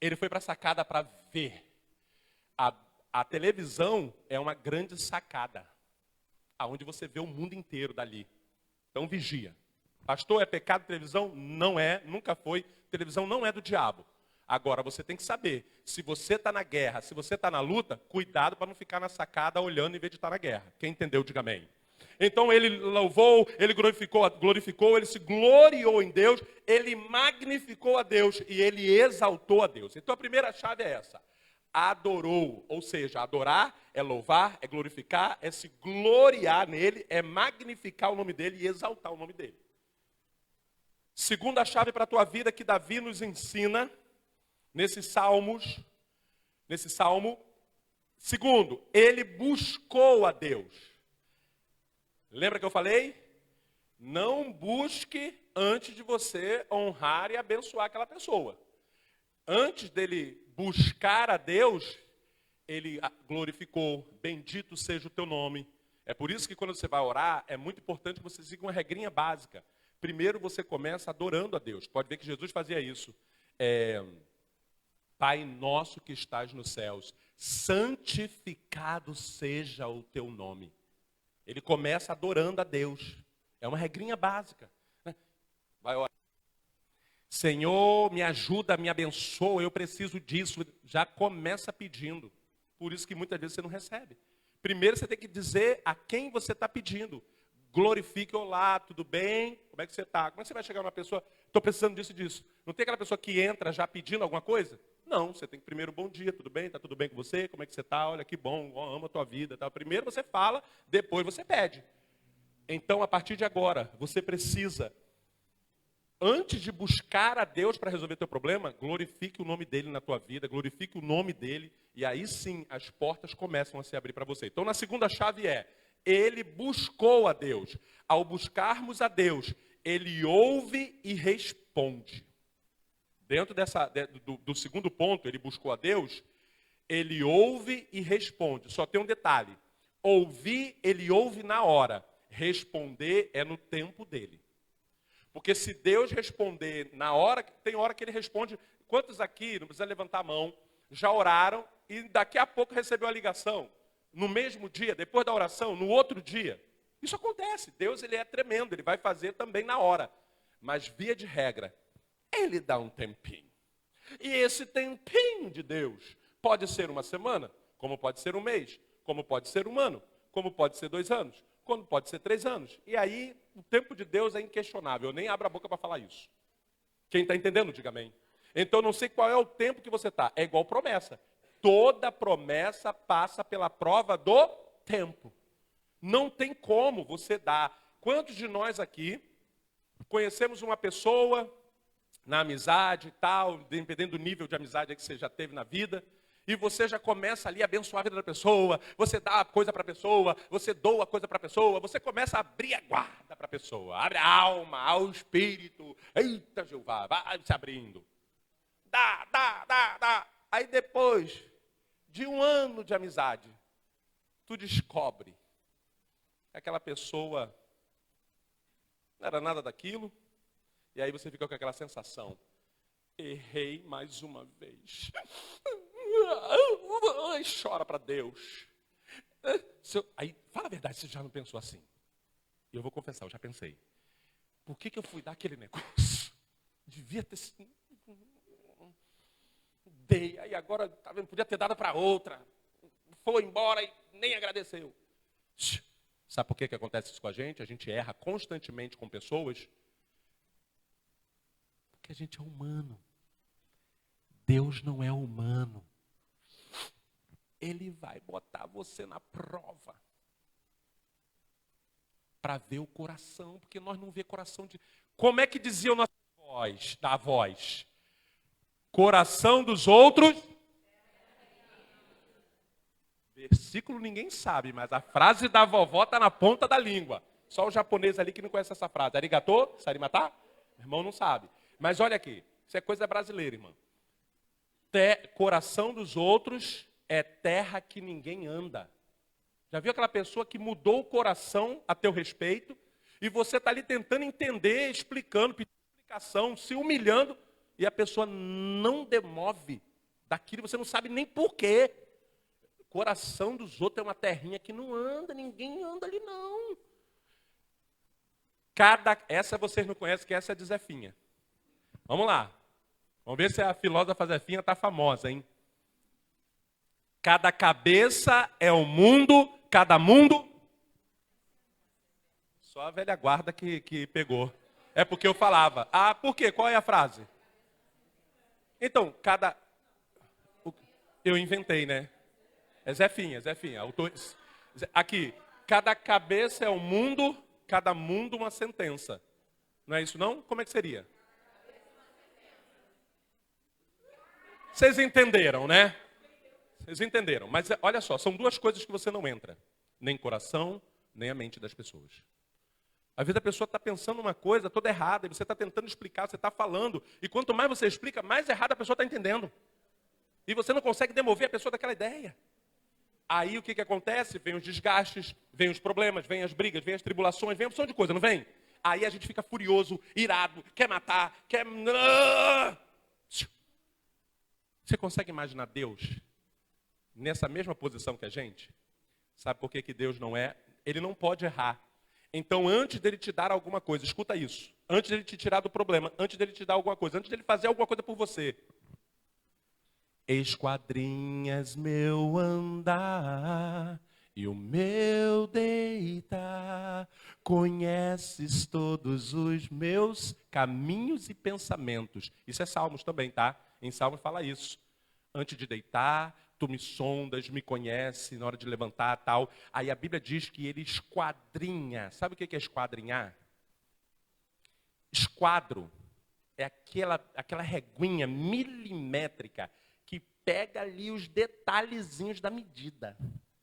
Ele foi para a sacada para ver. A televisão é uma grande sacada. Aonde você vê o mundo inteiro dali. Então vigia. Pastor, é pecado televisão? Não é, nunca foi. Televisão não é do diabo. Agora, você tem que saber, se você está na guerra, se você está na luta, cuidado para não ficar na sacada olhando em vez de estar na guerra. Quem entendeu, diga amém. Então, ele louvou, ele glorificou, ele se gloriou em Deus, ele magnificou a Deus e ele exaltou a Deus. Então, a primeira chave é essa. Adorou, ou seja, adorar é louvar, é glorificar, é se gloriar nele, é magnificar o nome dele e exaltar o nome dele. Segunda chave para a tua vida que Davi nos ensina, nesse salmo. Segundo, ele buscou a Deus. Lembra que eu falei? Não busque antes de você honrar e abençoar aquela pessoa. Antes dele buscar a Deus, ele glorificou, bendito seja o teu nome. É por isso que quando você vai orar, é muito importante que você siga uma regrinha básica. Primeiro você começa adorando a Deus. Pode ver que Jesus fazia isso. Pai nosso que estás nos céus, santificado seja o teu nome. Ele começa adorando a Deus. É uma regrinha básica. Vai orar. Senhor, me ajuda, me abençoa, eu preciso disso. Já começa pedindo. Por isso que muitas vezes você não recebe. Primeiro você tem que dizer a quem você está pedindo. Glorifique, olá, tudo bem? Como é que você está? Como é que você vai chegar numa pessoa, estou precisando disso e disso? Não tem aquela pessoa que entra já pedindo alguma coisa? Não, você tem que primeiro, bom dia, tudo bem? Está tudo bem com você? Como é que você está? Olha que bom, amo a tua vida. Tá? Primeiro você fala, depois você pede. Então, a partir de agora, você precisa, antes de buscar a Deus para resolver teu problema, glorifique o nome dele na tua vida, glorifique o nome dele, e aí sim as portas começam a se abrir para você. Então, na segunda chave ele buscou a Deus. Ao buscarmos a Deus, ele ouve e responde. Dentro do segundo ponto, ele buscou a Deus, ele ouve e responde. Só tem um detalhe. Ouvir, ele ouve na hora. Responder é no tempo dele. Porque se Deus responder na hora, tem hora que ele responde. Quantos aqui, não precisa levantar a mão, já oraram e daqui a pouco recebeu a ligação? No mesmo dia, depois da oração, no outro dia. Isso acontece. Deus, ele é tremendo, ele vai fazer também na hora. Mas, via de regra, ele dá um tempinho. E esse tempinho de Deus pode ser uma semana, como pode ser um mês, como pode ser um ano, como pode ser 2 anos, Quando pode ser 3 anos. E aí, o tempo de Deus é inquestionável. Eu nem abro a boca para falar isso. Quem está entendendo, diga amém. Então, não sei qual é o tempo que você está. É igual promessa. Toda promessa passa pela prova do tempo. Não tem como você dar. Quantos de nós aqui conhecemos uma pessoa na amizade e tal, dependendo do nível de amizade que você já teve na vida, e você já começa ali a abençoar a vida da pessoa, você dá a coisa para a pessoa, você doa a coisa para a pessoa, você começa a abrir a guarda para a pessoa, abre a alma, ao espírito, eita Jeová, vai se abrindo. Dá. Aí depois de 1 ano de amizade, tu descobre que aquela pessoa não era nada daquilo, e aí você fica com aquela sensação, errei mais uma vez. Chora para Deus. Aí, fala a verdade, você já não pensou assim? E eu vou confessar, eu já pensei. Por que eu fui dar aquele negócio? Devia ter sido... Dei, aí agora, tá vendo, podia ter dado para outra. Foi embora e nem agradeceu. Sabe por que acontece isso com a gente? A gente erra constantemente com pessoas. Porque a gente é humano. Deus não é humano. Ele vai botar você na prova. Para ver o coração. Porque nós não vê coração de... Como é que dizia o nosso voz, da voz? Coração dos outros. Versículo ninguém sabe, mas a frase da vovó está na ponta da língua. Só o japonês ali que não conhece essa frase. Arigatô? Sarimata? Meu irmão não sabe. Mas olha aqui, isso é coisa brasileira, irmão. Coração dos outros é terra que ninguém anda. Já viu aquela pessoa que mudou o coração a teu respeito? E você está ali tentando entender, explicando, pedindo explicação, se humilhando, e a pessoa não demove daquilo, você não sabe nem por quê. Coração dos outros é uma terrinha que não anda, ninguém anda ali não. Essa vocês não conhecem, que essa é de Zefinha. Vamos lá. Vamos ver se a filósofa Zefinha está famosa, hein? Cada cabeça é um mundo, cada mundo... Só a velha guarda que pegou. É porque eu falava. Ah, por quê? Qual é a frase? Então, eu inventei, né? É Zefinha. Aqui, cada cabeça é um mundo, cada mundo uma sentença. Não é isso não? Como é que seria? Vocês entenderam, né? Vocês entenderam. Mas olha só, são 2 coisas que você não entra. Nem coração, nem a mente das pessoas. Às vezes a pessoa está pensando uma coisa toda errada, e você está tentando explicar, você está falando, e quanto mais você explica, mais errada a pessoa está entendendo. E você não consegue demover a pessoa daquela ideia. Aí o que acontece? Vem os desgastes, vem os problemas, vem as brigas, vem as tribulações, vem a opção de coisa, não vem? Aí a gente fica furioso, irado, quer matar, quer... Você consegue imaginar Deus nessa mesma posição que a gente? Sabe por que Deus não é? Ele não pode errar. Então, antes dele te dar alguma coisa, escuta isso. Antes dele te tirar do problema, antes dele te dar alguma coisa, antes dele fazer alguma coisa por você. Esquadrinhas meu andar e o meu deitar, conheces todos os meus caminhos e pensamentos. Isso é Salmos também, tá? Em Salmos fala isso. Antes de deitar, tu me sondas, me conhece, na hora de levantar, tal. Aí a Bíblia diz que ele esquadrinha. Sabe o que é esquadrinhar? Esquadro é aquela reguinha milimétrica que pega ali os detalhezinhos da medida.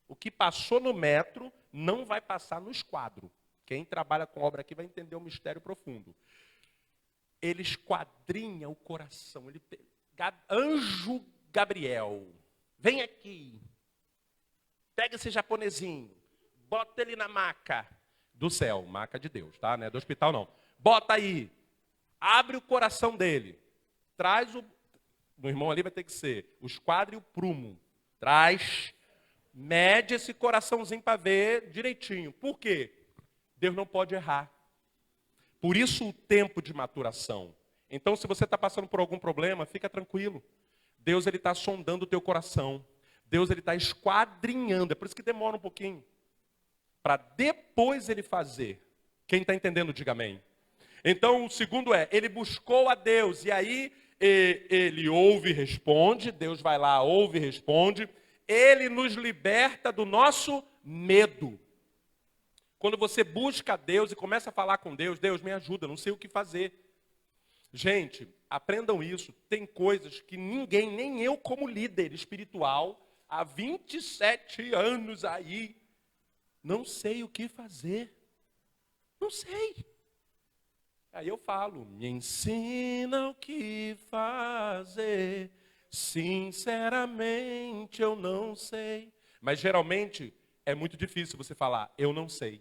O que passou no metro não vai passar no esquadro. Quem trabalha com obra aqui vai entender o mistério profundo. Ele esquadrinha o coração. Anjo Gabriel, vem aqui. Pega esse japonesinho. Bota ele na maca do céu. Maca de Deus, tá? Não é do hospital, não. Bota aí. Abre o coração dele. Traz o... O irmão ali vai ter que ser o esquadro e o prumo. Traz. Mede esse coraçãozinho para ver direitinho. Por quê? Deus não pode errar. Por isso o tempo de maturação. Então, se você está passando por algum problema, fica tranquilo. Deus está sondando o teu coração. Deus está esquadrinhando. É por isso que demora um pouquinho. para depois ele fazer. Quem está entendendo, diga amém. Então, o segundo ele buscou a Deus, e aí ele ouve e responde, Deus vai lá, ouve e responde. Ele nos liberta do nosso medo. Quando você busca a Deus e começa a falar com Deus, Deus me ajuda, não sei o que fazer. Gente, aprendam isso. Tem coisas que ninguém, nem eu como líder espiritual, há 27 anos aí, não sei o que fazer. Não sei. Aí eu falo, me ensina o que fazer. Sinceramente eu não sei. Mas geralmente é muito difícil você falar, eu não sei.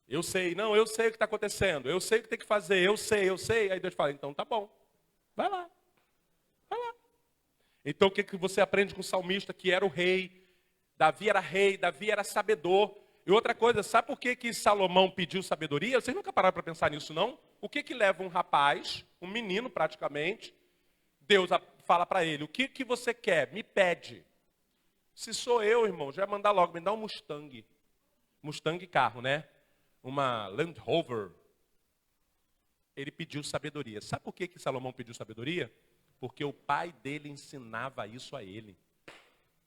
Eu sei, não, eu sei o que está acontecendo, eu sei o que tem que fazer, eu sei. Aí Deus fala, então tá bom, vai lá, vai lá. Então o que você aprende com o salmista, que era o rei, Davi era sabedor. E outra coisa, sabe por que Salomão pediu sabedoria? Vocês nunca pararam para pensar nisso, não? O que leva um rapaz, um menino praticamente, Deus fala para ele, o que você quer? Me pede. Se sou eu, irmão, já ia mandar logo, me dá um Mustang. Mustang carro, né? Uma Land Rover. Ele pediu sabedoria. Sabe por que Salomão pediu sabedoria? Porque o pai dele ensinava isso a ele.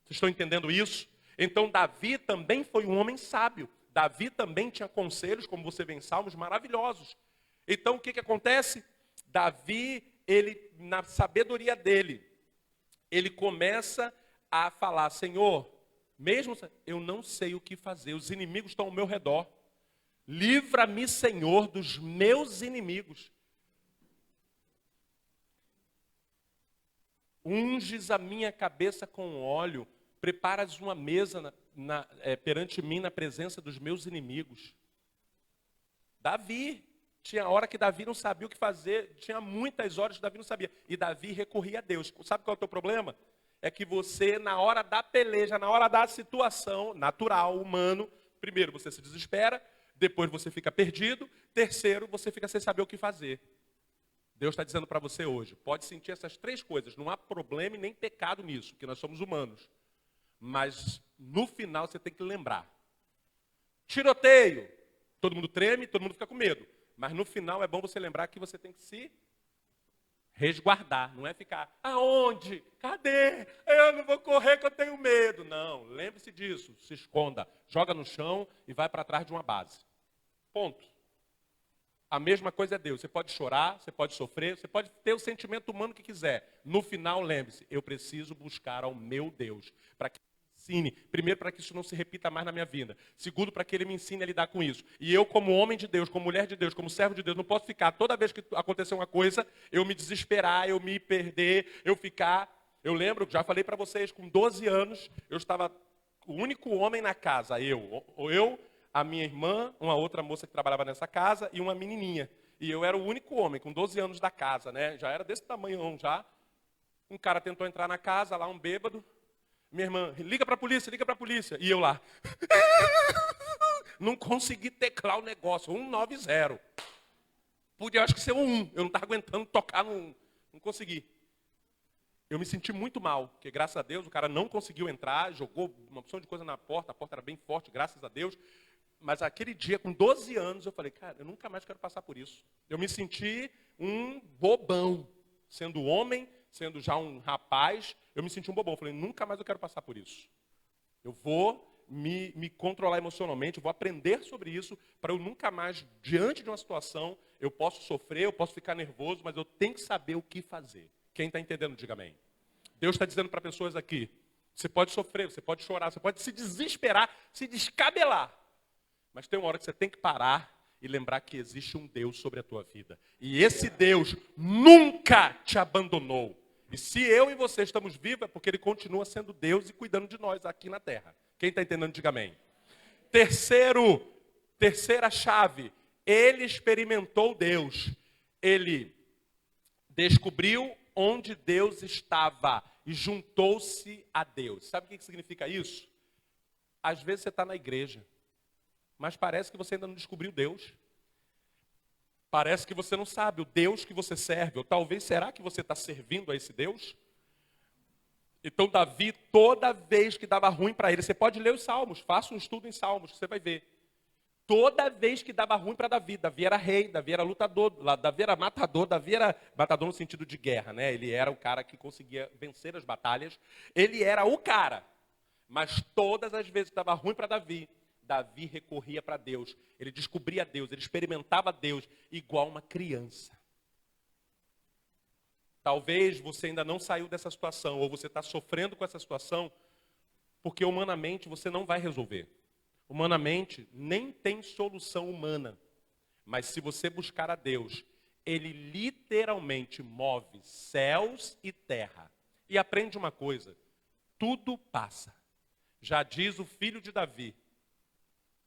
Vocês estão entendendo isso? Então Davi também foi um homem sábio. Davi também tinha conselhos, como você vê em Salmos, maravilhosos. Então o que acontece? Davi, ele, na sabedoria dele, ele começa a falar, Senhor, mesmo eu não sei o que fazer, os inimigos estão ao meu redor. Livra-me, Senhor, dos meus inimigos. Unges a minha cabeça com óleo, preparas uma mesa perante mim na presença dos meus inimigos. Davi, tinha hora que Davi não sabia o que fazer, tinha muitas horas que Davi não sabia. E Davi recorria a Deus. Sabe qual é o teu problema? É que você, na hora da peleja, na hora da situação natural, humano, primeiro você se desespera, depois você fica perdido, terceiro, você fica sem saber o que fazer. Deus está dizendo para você hoje, pode sentir essas três coisas, não há problema e nem pecado nisso, porque nós somos humanos. Mas no final você tem que lembrar. Tiroteio, todo mundo treme, todo mundo fica com medo. Mas no final é bom você lembrar que você tem que se resguardar, não é ficar, aonde? Cadê? Eu não vou correr que eu tenho medo. Não, lembre-se disso, se esconda, joga no chão e vai para trás de uma base. Ponto. A mesma coisa é Deus. Você pode chorar, você pode sofrer, você pode ter o sentimento humano que quiser. No final, lembre-se, eu preciso buscar ao meu Deus. Para que ele me ensine. Primeiro, para que isso não se repita mais na minha vida. Segundo, para que ele me ensine a lidar com isso. E eu, como homem de Deus, como mulher de Deus, como servo de Deus, não posso ficar, toda vez que acontecer uma coisa, eu me desesperar, eu me perder, eu ficar... Eu lembro, já falei para vocês, com 12 anos, eu estava o único homem na casa. Eu, a minha irmã, uma outra moça que trabalhava nessa casa e uma menininha. E eu era o único homem, com 12 anos da casa, né? Já era desse tamanho já. Um cara tentou entrar na casa, lá um bêbado. Minha irmã, liga para a polícia, liga para a polícia. E eu lá. Não consegui teclar o negócio, 190. Podia, acho que ser um 1. Eu não estava aguentando tocar, não consegui. Eu me senti muito mal, porque graças a Deus o cara não conseguiu entrar, jogou uma opção de coisa na porta, a porta era bem forte, graças a Deus. Mas aquele dia, com 12 anos, eu falei, cara, eu nunca mais quero passar por isso. Eu me senti um bobão. Sendo homem, sendo já um rapaz, eu me senti um bobão. Eu falei, nunca mais eu quero passar por isso. Eu vou me controlar emocionalmente, eu vou aprender sobre isso, para eu nunca mais, diante de uma situação, eu posso sofrer, eu posso ficar nervoso, mas eu tenho que saber o que fazer. Quem está entendendo, diga amém. Deus está dizendo para pessoas aqui, você pode sofrer, você pode chorar, você pode se desesperar, se descabelar. Mas tem uma hora que você tem que parar e lembrar que existe um Deus sobre a tua vida. E esse Deus nunca te abandonou. E se eu e você estamos vivos, é porque Ele continua sendo Deus e cuidando de nós aqui na terra. Quem está entendendo, diga amém. Terceira chave. Ele experimentou Deus. Ele descobriu onde Deus estava e juntou-se a Deus. Sabe o que significa isso? Às vezes você está na igreja, mas parece que você ainda não descobriu Deus. Parece que você não sabe o Deus que você serve. Ou talvez, será que você está servindo a esse Deus? Então Davi, toda vez que dava ruim para ele, você pode ler os Salmos, faça um estudo em Salmos, que você vai ver. Toda vez que dava ruim para Davi, Davi era rei, Davi era lutador, Davi era matador no sentido de guerra, né? Ele era o cara que conseguia vencer as batalhas, ele era o cara. Mas todas as vezes que dava ruim para Davi, Davi recorria para Deus, ele descobria Deus, ele experimentava Deus igual uma criança. Talvez você ainda não saiu dessa situação, ou você está sofrendo com essa situação, porque humanamente você não vai resolver. Humanamente, nem tem solução humana. Mas se você buscar a Deus, Ele literalmente move céus e terra. E aprende uma coisa, tudo passa. Já diz o filho de Davi,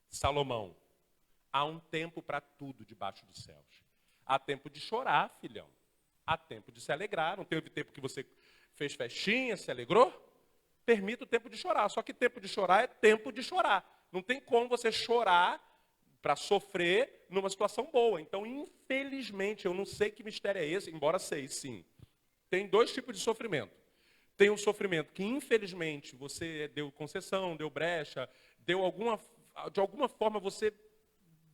Salomão, há um tempo para tudo debaixo dos céus. Há tempo de chorar, filhão. Há tempo de se alegrar. Não teve tempo que você fez festinha, se alegrou? Permita o tempo de chorar. Só que tempo de chorar é tempo de chorar. Não tem como você chorar para sofrer numa situação boa. Então, infelizmente, eu não sei que mistério é esse, embora sei, sim. Tem dois tipos de sofrimento. Tem um sofrimento que, infelizmente, você deu concessão, deu brecha, de alguma forma você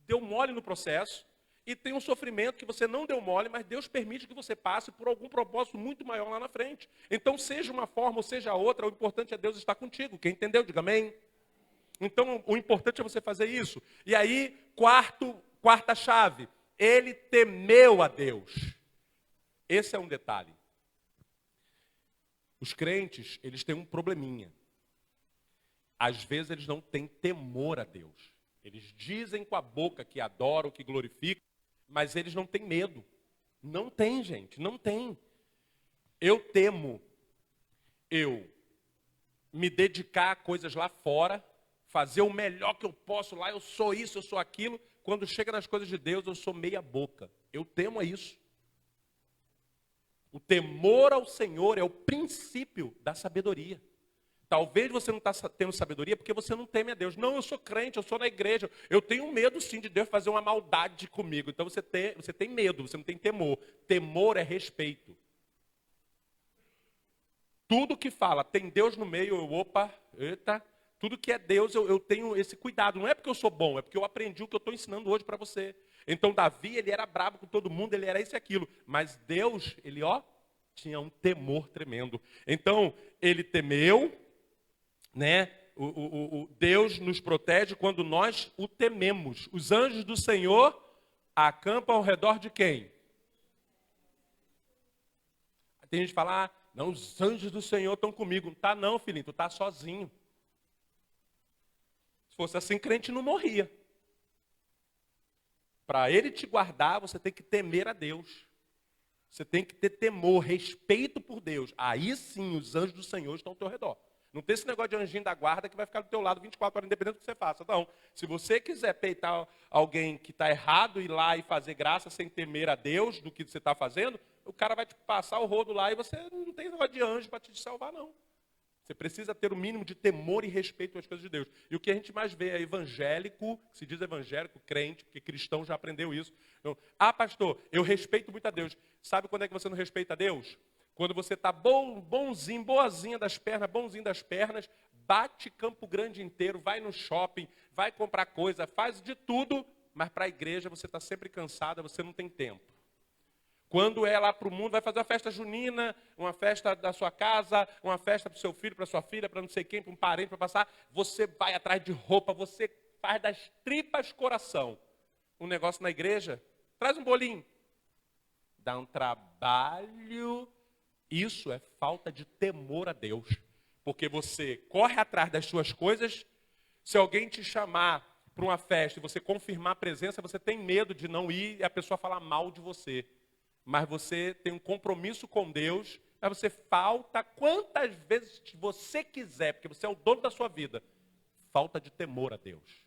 deu mole no processo. E tem um sofrimento que você não deu mole, mas Deus permite que você passe por algum propósito muito maior lá na frente. Então, seja uma forma ou seja outra, o importante é Deus estar contigo. Quem entendeu, diga amém. Então, o importante é você fazer isso. E aí, quarta chave, ele temeu a Deus. Esse é um detalhe. Os crentes, eles têm um probleminha. Às vezes, eles não têm temor a Deus. Eles dizem com a boca que adoram, que glorificam, mas eles não têm medo. Não tem, gente, não tem. Eu temo eu me dedicar a coisas lá fora, fazer o melhor que eu posso lá, eu sou isso, eu sou aquilo. Quando chega nas coisas de Deus, eu sou meia boca. Eu temo a isso. O temor ao Senhor é o princípio da sabedoria. Talvez você não está tendo sabedoria porque você não teme a Deus. Não, eu sou crente, eu sou na igreja. Eu tenho medo sim de Deus fazer uma maldade comigo. Então você tem medo, você não tem temor. Temor é respeito. Tudo que fala, tem Deus no meio, eita. Tudo que é Deus, eu tenho esse cuidado. Não é porque eu sou bom, é porque eu aprendi o que eu estou ensinando hoje para você. Então Davi, ele era bravo com todo mundo, ele era isso e aquilo. Mas Deus, ele tinha um temor tremendo. Então, ele temeu, né? Deus nos protege quando nós o tememos. Os anjos do Senhor acampam ao redor de quem? Tem gente que fala, não, os anjos do Senhor estão comigo. Não está não, filhinho, tu está sozinho. Se fosse assim, crente não morria. Para ele te guardar, você tem que temer a Deus. Você tem que ter temor, respeito por Deus. Aí sim, os anjos do Senhor estão ao teu redor. Não tem esse negócio de anjinho da guarda que vai ficar do teu lado 24 horas, independente do que você faça. Não. Se você quiser peitar alguém que está errado, ir lá e fazer graça sem temer a Deus do que você está fazendo, o cara vai te passar o rodo lá e você não tem negócio de anjo para te salvar, não. Você precisa ter o mínimo de temor e respeito pelas coisas de Deus. E o que a gente mais vê é evangélico, se diz evangélico, crente, porque cristão já aprendeu isso. Então, pastor, eu respeito muito a Deus. Sabe quando é que você não respeita a Deus? Quando você está bonzinho, boazinha das pernas, bonzinho das pernas, bate Campo Grande inteiro, vai no shopping, vai comprar coisa, faz de tudo, mas para a igreja você está sempre cansada, você não tem tempo. Quando é lá para o mundo, vai fazer uma festa junina, uma festa da sua casa, uma festa para o seu filho, para sua filha, para não sei quem, para um parente, para passar. Você vai atrás de roupa, você faz das tripas coração. Um negócio na igreja, traz um bolinho. Dá um trabalho. Isso é falta de temor a Deus. Porque você corre atrás das suas coisas. Se alguém te chamar para uma festa e você confirmar a presença, você tem medo de não ir e a pessoa falar mal de você. Mas você tem um compromisso com Deus, mas você falta quantas vezes você quiser, porque você é o dono da sua vida. Falta de temor a Deus.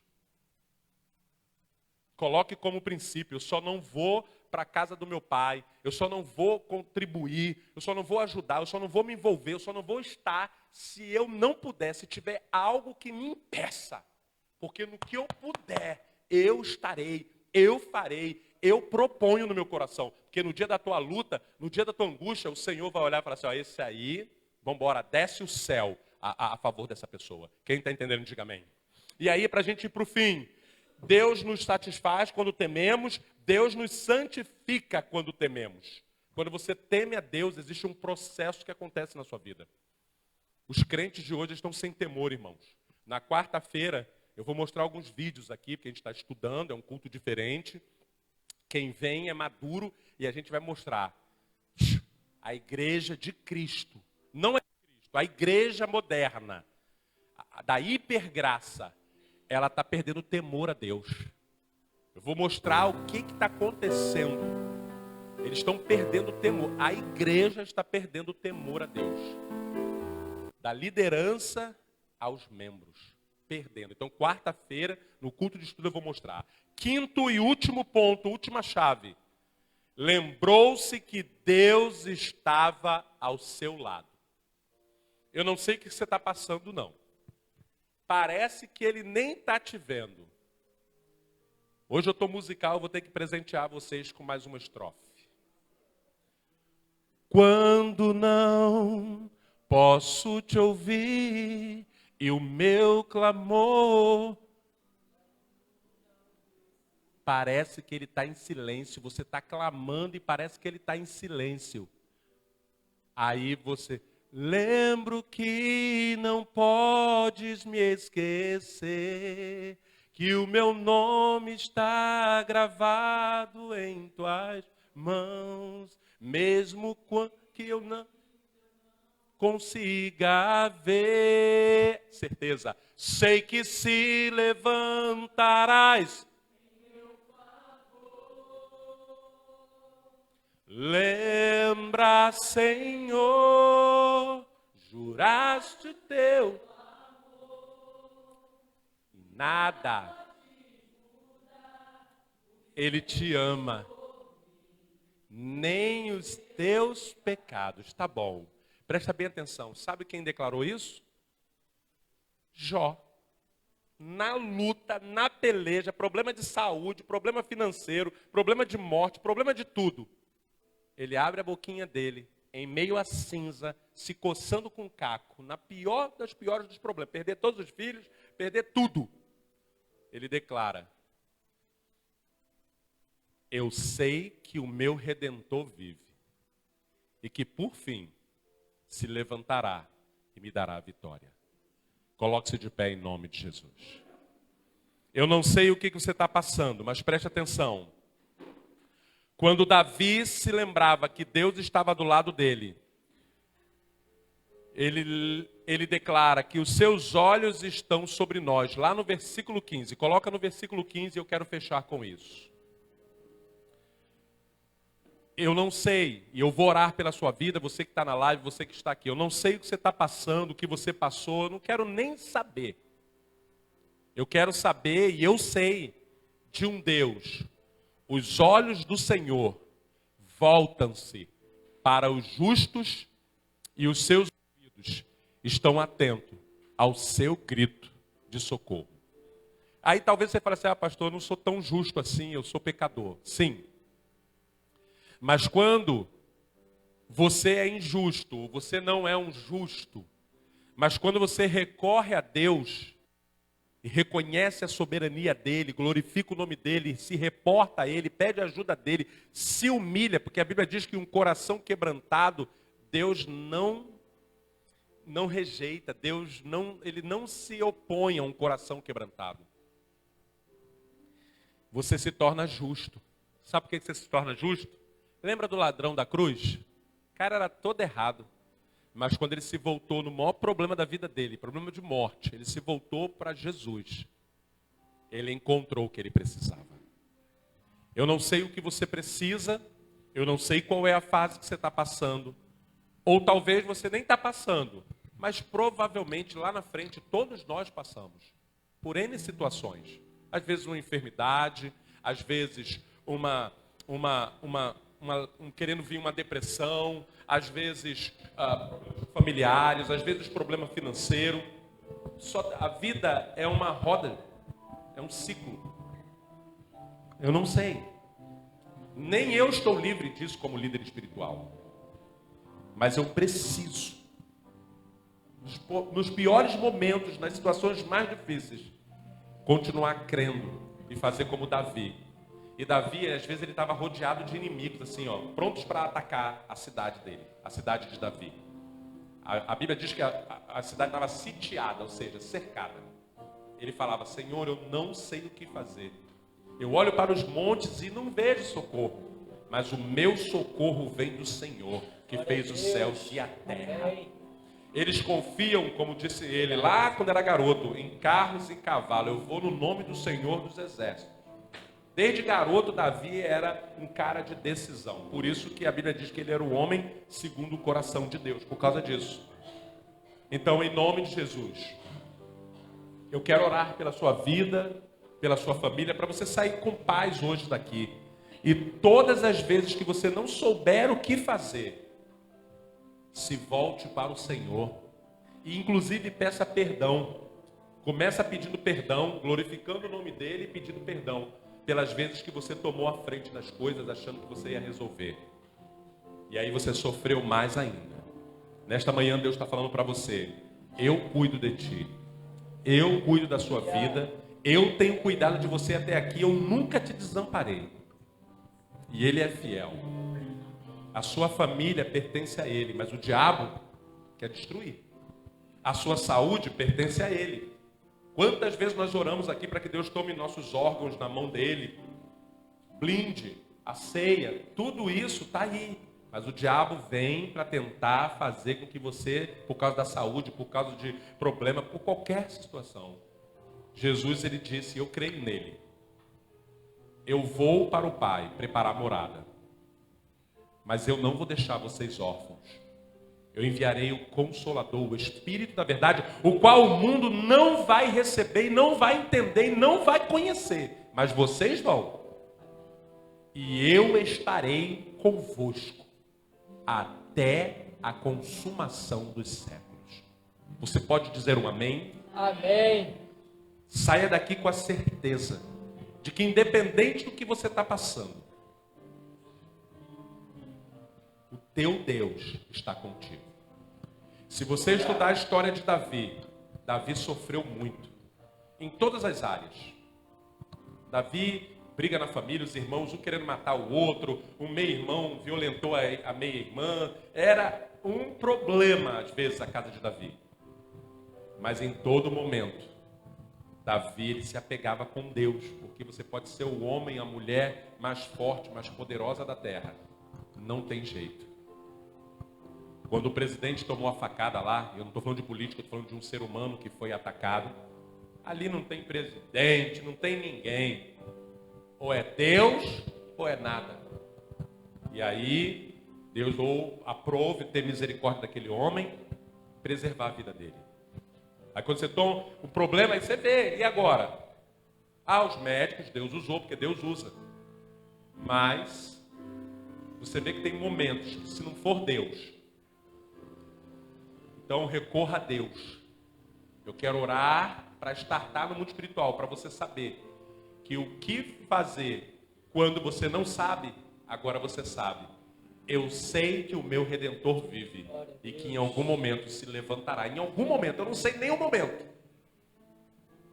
Coloque como princípio, eu só não vou para a casa do meu pai, eu só não vou contribuir, eu só não vou ajudar, eu só não vou me envolver, eu só não vou estar se eu não puder, se tiver algo que me impeça. Porque no que eu puder, eu estarei, eu farei, eu proponho no meu coração. Porque no dia da tua luta, no dia da tua angústia, o Senhor vai olhar e falar assim, esse aí Vamos embora, desce o céu a favor dessa pessoa. Quem está entendendo, diga amém. E aí, para a gente ir para o fim, Deus nos satisfaz quando tememos, Deus nos santifica quando tememos. Quando você teme a Deus, existe um processo que acontece na sua vida. Os crentes de hoje estão sem temor, irmãos. Na quarta-feira, eu vou mostrar alguns vídeos aqui, porque a gente está estudando, é um culto diferente. Quem vem é maduro e a gente vai mostrar a igreja de Cristo. Não é Cristo, a igreja moderna, da hipergraça, ela está perdendo temor a Deus. Eu vou mostrar o que está acontecendo. Eles estão perdendo temor. A igreja está perdendo temor a Deus. Da liderança aos membros. Perdendo. Então, quarta-feira, no culto de estudo, eu vou mostrar. Quinto e último ponto, última chave. Lembrou-se que Deus estava ao seu lado. Eu não sei o que você está passando, não. Parece que Ele nem está te vendo. Hoje eu estou musical, eu vou ter que presentear vocês com mais uma estrofe. Quando não posso te ouvir e o meu clamor, parece que Ele está em silêncio. Você está clamando e parece que Ele está em silêncio. Aí você, lembro que não podes me esquecer, que o meu nome está gravado em tuas mãos, mesmo que eu não consiga ver. Certeza, sei que se levantarás. Lembra, Senhor, juraste teu nada. Ele te ama. Nem os teus pecados. Tá bom. Presta bem atenção. Sabe quem declarou isso? Jó. Na luta, na peleja, problema de saúde, problema financeiro, problema de morte, problema de tudo. Ele abre a boquinha dele, em meio à cinza, se coçando com caco, na pior das piores dos problemas, perder todos os filhos, perder tudo. Ele declara: eu sei que o meu Redentor vive, e que por fim se levantará e me dará a vitória. Coloque-se de pé em nome de Jesus. Eu não sei o que você está passando, mas preste atenção. Quando Davi se lembrava que Deus estava do lado dele, ele declara que os seus olhos estão sobre nós, lá no versículo 15. Coloca no versículo 15 e eu quero fechar com isso. Eu não sei, e eu vou orar pela sua vida, você que está na live, você que está aqui. Eu não sei o que você está passando, o que você passou, eu não quero nem saber. Eu quero saber, e eu sei, de um Deus. Os olhos do Senhor voltam-se para os justos e os seus ouvidos estão atentos ao seu grito de socorro. Aí talvez você fale assim, pastor, eu não sou tão justo assim, eu sou pecador. Sim. Mas quando você é injusto, você não é um justo, mas quando você recorre a Deus e reconhece a soberania dele, glorifica o nome dele, se reporta a ele, pede ajuda dele, se humilha, porque a Bíblia diz que um coração quebrantado, Deus não rejeita, ele não se opõe a um coração quebrantado. Você se torna justo. Sabe por que você se torna justo? Lembra do ladrão da cruz? O cara era todo errado. Mas quando ele se voltou no maior problema da vida dele, problema de morte, ele se voltou para Jesus. Ele encontrou o que ele precisava. Eu não sei o que você precisa, eu não sei qual é a fase que você está passando. Ou talvez você nem está passando, mas provavelmente lá na frente todos nós passamos. Por N situações. Às vezes uma enfermidade, às vezes querendo vir uma depressão, às vezes familiares, às vezes problema financeiro. A vida é uma roda, é um ciclo. Eu não sei. Nem eu estou livre disso como líder espiritual. Mas eu preciso nos piores momentos, nas situações mais difíceis, continuar crendo e fazer como Davi. E Davi, às vezes, ele estava rodeado de inimigos, assim, ó, prontos para atacar a cidade dele, a cidade de Davi. A Bíblia diz que a cidade estava sitiada, ou seja, cercada. Ele falava: Senhor, eu não sei o que fazer. Eu olho para os montes e não vejo socorro. Mas o meu socorro vem do Senhor, que fez os céus e a terra. Eles confiam, como disse ele lá quando era garoto, em carros e cavalos. Eu vou no nome do Senhor dos Exércitos. Desde garoto, Davi era um cara de decisão. Por isso que a Bíblia diz que ele era o homem segundo o coração de Deus, por causa disso. Então, em nome de Jesus, eu quero orar pela sua vida, pela sua família, para você sair com paz hoje daqui. E todas as vezes que você não souber o que fazer, se volte para o Senhor. E inclusive peça perdão. Começa pedindo perdão, glorificando o nome dele e pedindo perdão pelas vezes que você tomou a frente das coisas achando que você ia resolver. E aí você sofreu mais ainda. Nesta manhã Deus está falando para você: eu cuido de ti. Eu cuido da sua vida. Eu tenho cuidado de você até aqui. Eu nunca te desamparei. E Ele é fiel. A sua família pertence a Ele, mas o diabo quer destruir. A sua saúde pertence a Ele. Quantas vezes nós oramos aqui para que Deus tome nossos órgãos na mão dEle, blinde a ceia, tudo isso está aí. Mas o diabo vem para tentar fazer com que você, por causa da saúde, por causa de problema, por qualquer situação. Jesus, ele disse: eu creio nele. Eu vou para o Pai preparar morada. Mas eu não vou deixar vocês órfãos. Eu enviarei o Consolador, o Espírito da verdade, o qual o mundo não vai receber, e não vai entender, e não vai conhecer. Mas vocês vão. E eu estarei convosco até a consumação dos séculos. Você pode dizer um amém? Amém. Saia daqui com a certeza de que, independente do que você está passando, o teu Deus está contigo. Se você estudar a história de Davi, Davi sofreu muito, em todas as áreas. Davi briga na família, os irmãos, um querendo matar o outro, um meio-irmão violentou a meia-irmã. Era um problema, às vezes, a casa de Davi. Mas em todo momento, Davi ele se apegava com Deus, porque você pode ser o homem, a mulher mais forte, mais poderosa da terra. Não tem jeito. Quando o presidente tomou a facada lá, eu não estou falando de política, estou falando de um ser humano que foi atacado. Ali não tem presidente, não tem ninguém. Ou é Deus, ou é nada. E aí, Deus ou aprove ter misericórdia daquele homem, preservar a vida dele. Aí quando você toma o problema, aí você vê, e agora? Os médicos, Deus usou, porque Deus usa. Mas, você vê que tem momentos que se não for Deus, então recorra a Deus. Eu quero orar para startar no mundo espiritual, para você saber que o que fazer quando você não sabe, agora você sabe. Eu sei que o meu Redentor vive e que em algum momento se levantará. Em algum momento, eu não sei nem o momento.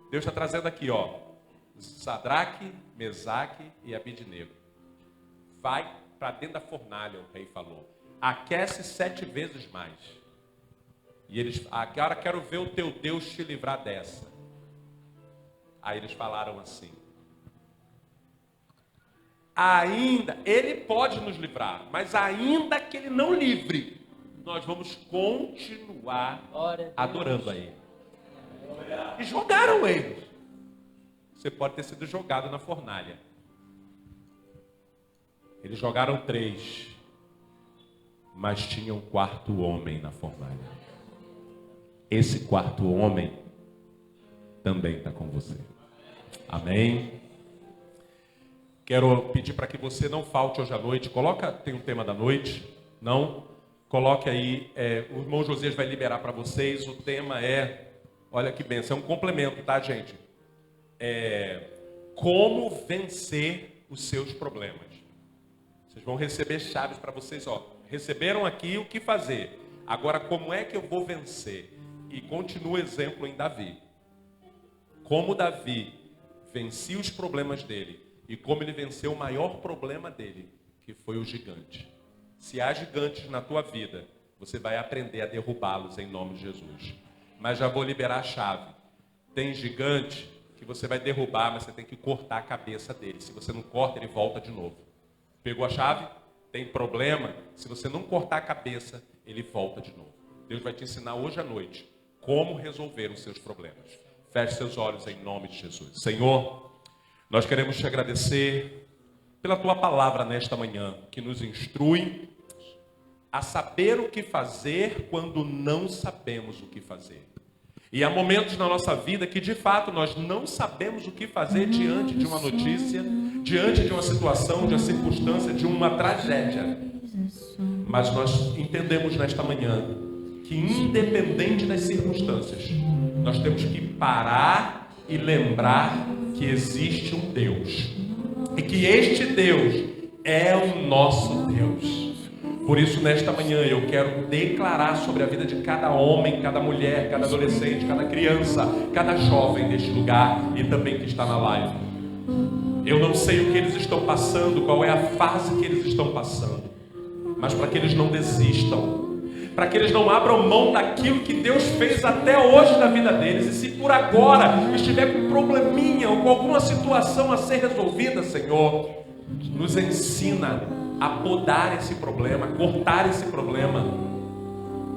Deus está trazendo aqui, ó, Sadraque, Mesaque e Abidnego. Vai para dentro da fornalha, o rei falou. Aquece 7 vezes mais. E eles, agora quero ver o teu Deus te livrar dessa. Aí eles falaram assim: ainda, ele pode nos livrar, mas ainda que ele não livre, nós vamos continuar adorando a ele. E jogaram eles. Você pode ter sido jogado na fornalha. Eles jogaram 3, mas tinha um 4º homem na fornalha. Esse 4º homem também está com você. Amém? Quero pedir para que você não falte hoje à noite. Tem um tema da noite? Não? Coloque aí, o irmão Josias vai liberar para vocês. O tema é, olha que bênção, é um complemento, tá, gente? Como vencer os seus problemas. Vocês vão receber chaves para vocês, ó. Receberam aqui o que fazer. Agora, como é que eu vou vencer? E continua o exemplo em Davi. Como Davi vencia os problemas dele e como ele venceu o maior problema dele, que foi o gigante. Se há gigantes na tua vida, você vai aprender a derrubá-los em nome de Jesus. Mas já vou liberar a chave. Tem gigante que você vai derrubar, mas você tem que cortar a cabeça dele. Se você não corta, ele volta de novo. Pegou a chave? Tem problema? Se você não cortar a cabeça, ele volta de novo. Deus vai te ensinar hoje à noite como resolver os seus problemas. Feche seus olhos em nome de Jesus. Senhor, nós queremos te agradecer pela tua palavra nesta manhã, que nos instrui a saber o que fazer quando não sabemos o que fazer. E há momentos na nossa vida que de fato nós não sabemos o que fazer diante de uma notícia, diante de uma situação, de uma circunstância, de uma tragédia. Mas nós entendemos nesta manhã que independente das circunstâncias, nós temos que parar e lembrar que existe um Deus. E que este Deus é o nosso Deus. Por isso, nesta manhã, eu quero declarar sobre a vida de cada homem, cada mulher, cada adolescente, cada criança, cada jovem deste lugar e também que está na live. Eu não sei o que eles estão passando, qual é a fase que eles estão passando, mas para que eles não desistam, para que eles não abram mão daquilo que Deus fez até hoje na vida deles. E se por agora estiver com um probleminha ou com alguma situação a ser resolvida, Senhor, nos ensina a podar esse problema, a cortar esse problema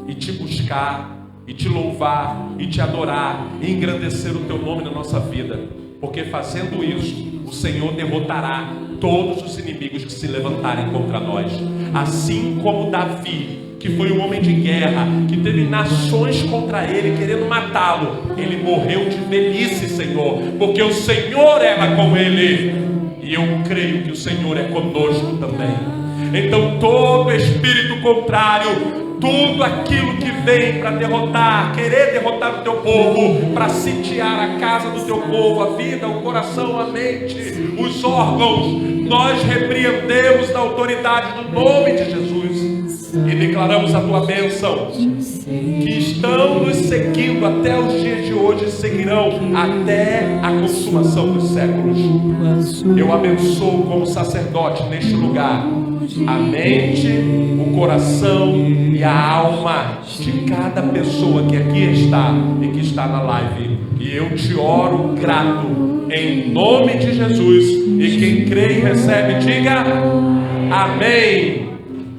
e te buscar, e te louvar, e te adorar, e engrandecer o teu nome na nossa vida, porque fazendo isso, o Senhor derrotará todos os inimigos que se levantarem contra nós, assim como Davi, que foi um homem de guerra, que teve nações contra ele, querendo matá-lo. Ele morreu de velhice, Senhor, porque o Senhor era com ele. E eu creio que o Senhor é conosco também. Então todo espírito contrário, tudo aquilo que vem para derrotar, querer derrotar o teu povo, para sitiar a casa do teu povo, a vida, o coração, a mente, os órgãos, nós repreendemos na autoridade do nome de Jesus. E declaramos a tua bênção, que estão nos seguindo até os dias de hoje e seguirão até a consumação dos séculos. Eu abençoo como sacerdote neste lugar a mente, o coração e a alma de cada pessoa que aqui está e que está na live. E eu te oro grato em nome de Jesus. E quem crê e recebe, diga amém.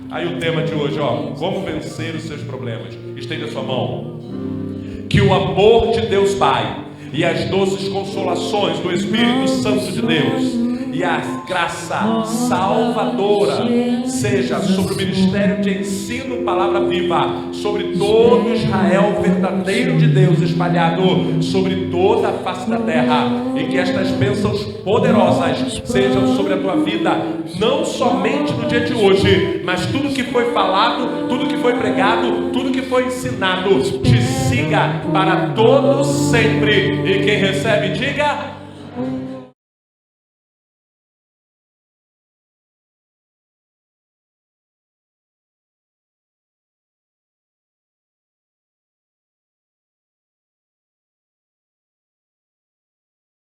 Aí o tema de hoje, como vencer os seus problemas. Estenda a sua mão. Que o amor de Deus Pai e as doces consolações do Espírito Santo de Deus e a graça salvadora seja sobre o ministério de ensino Palavra Viva, sobre todo Israel verdadeiro de Deus espalhado sobre toda a face da terra, e que estas bênçãos poderosas sejam sobre a tua vida, não somente no dia de hoje, mas tudo que foi falado, tudo que foi pregado, tudo que foi ensinado, te siga para todo sempre. E quem recebe, diga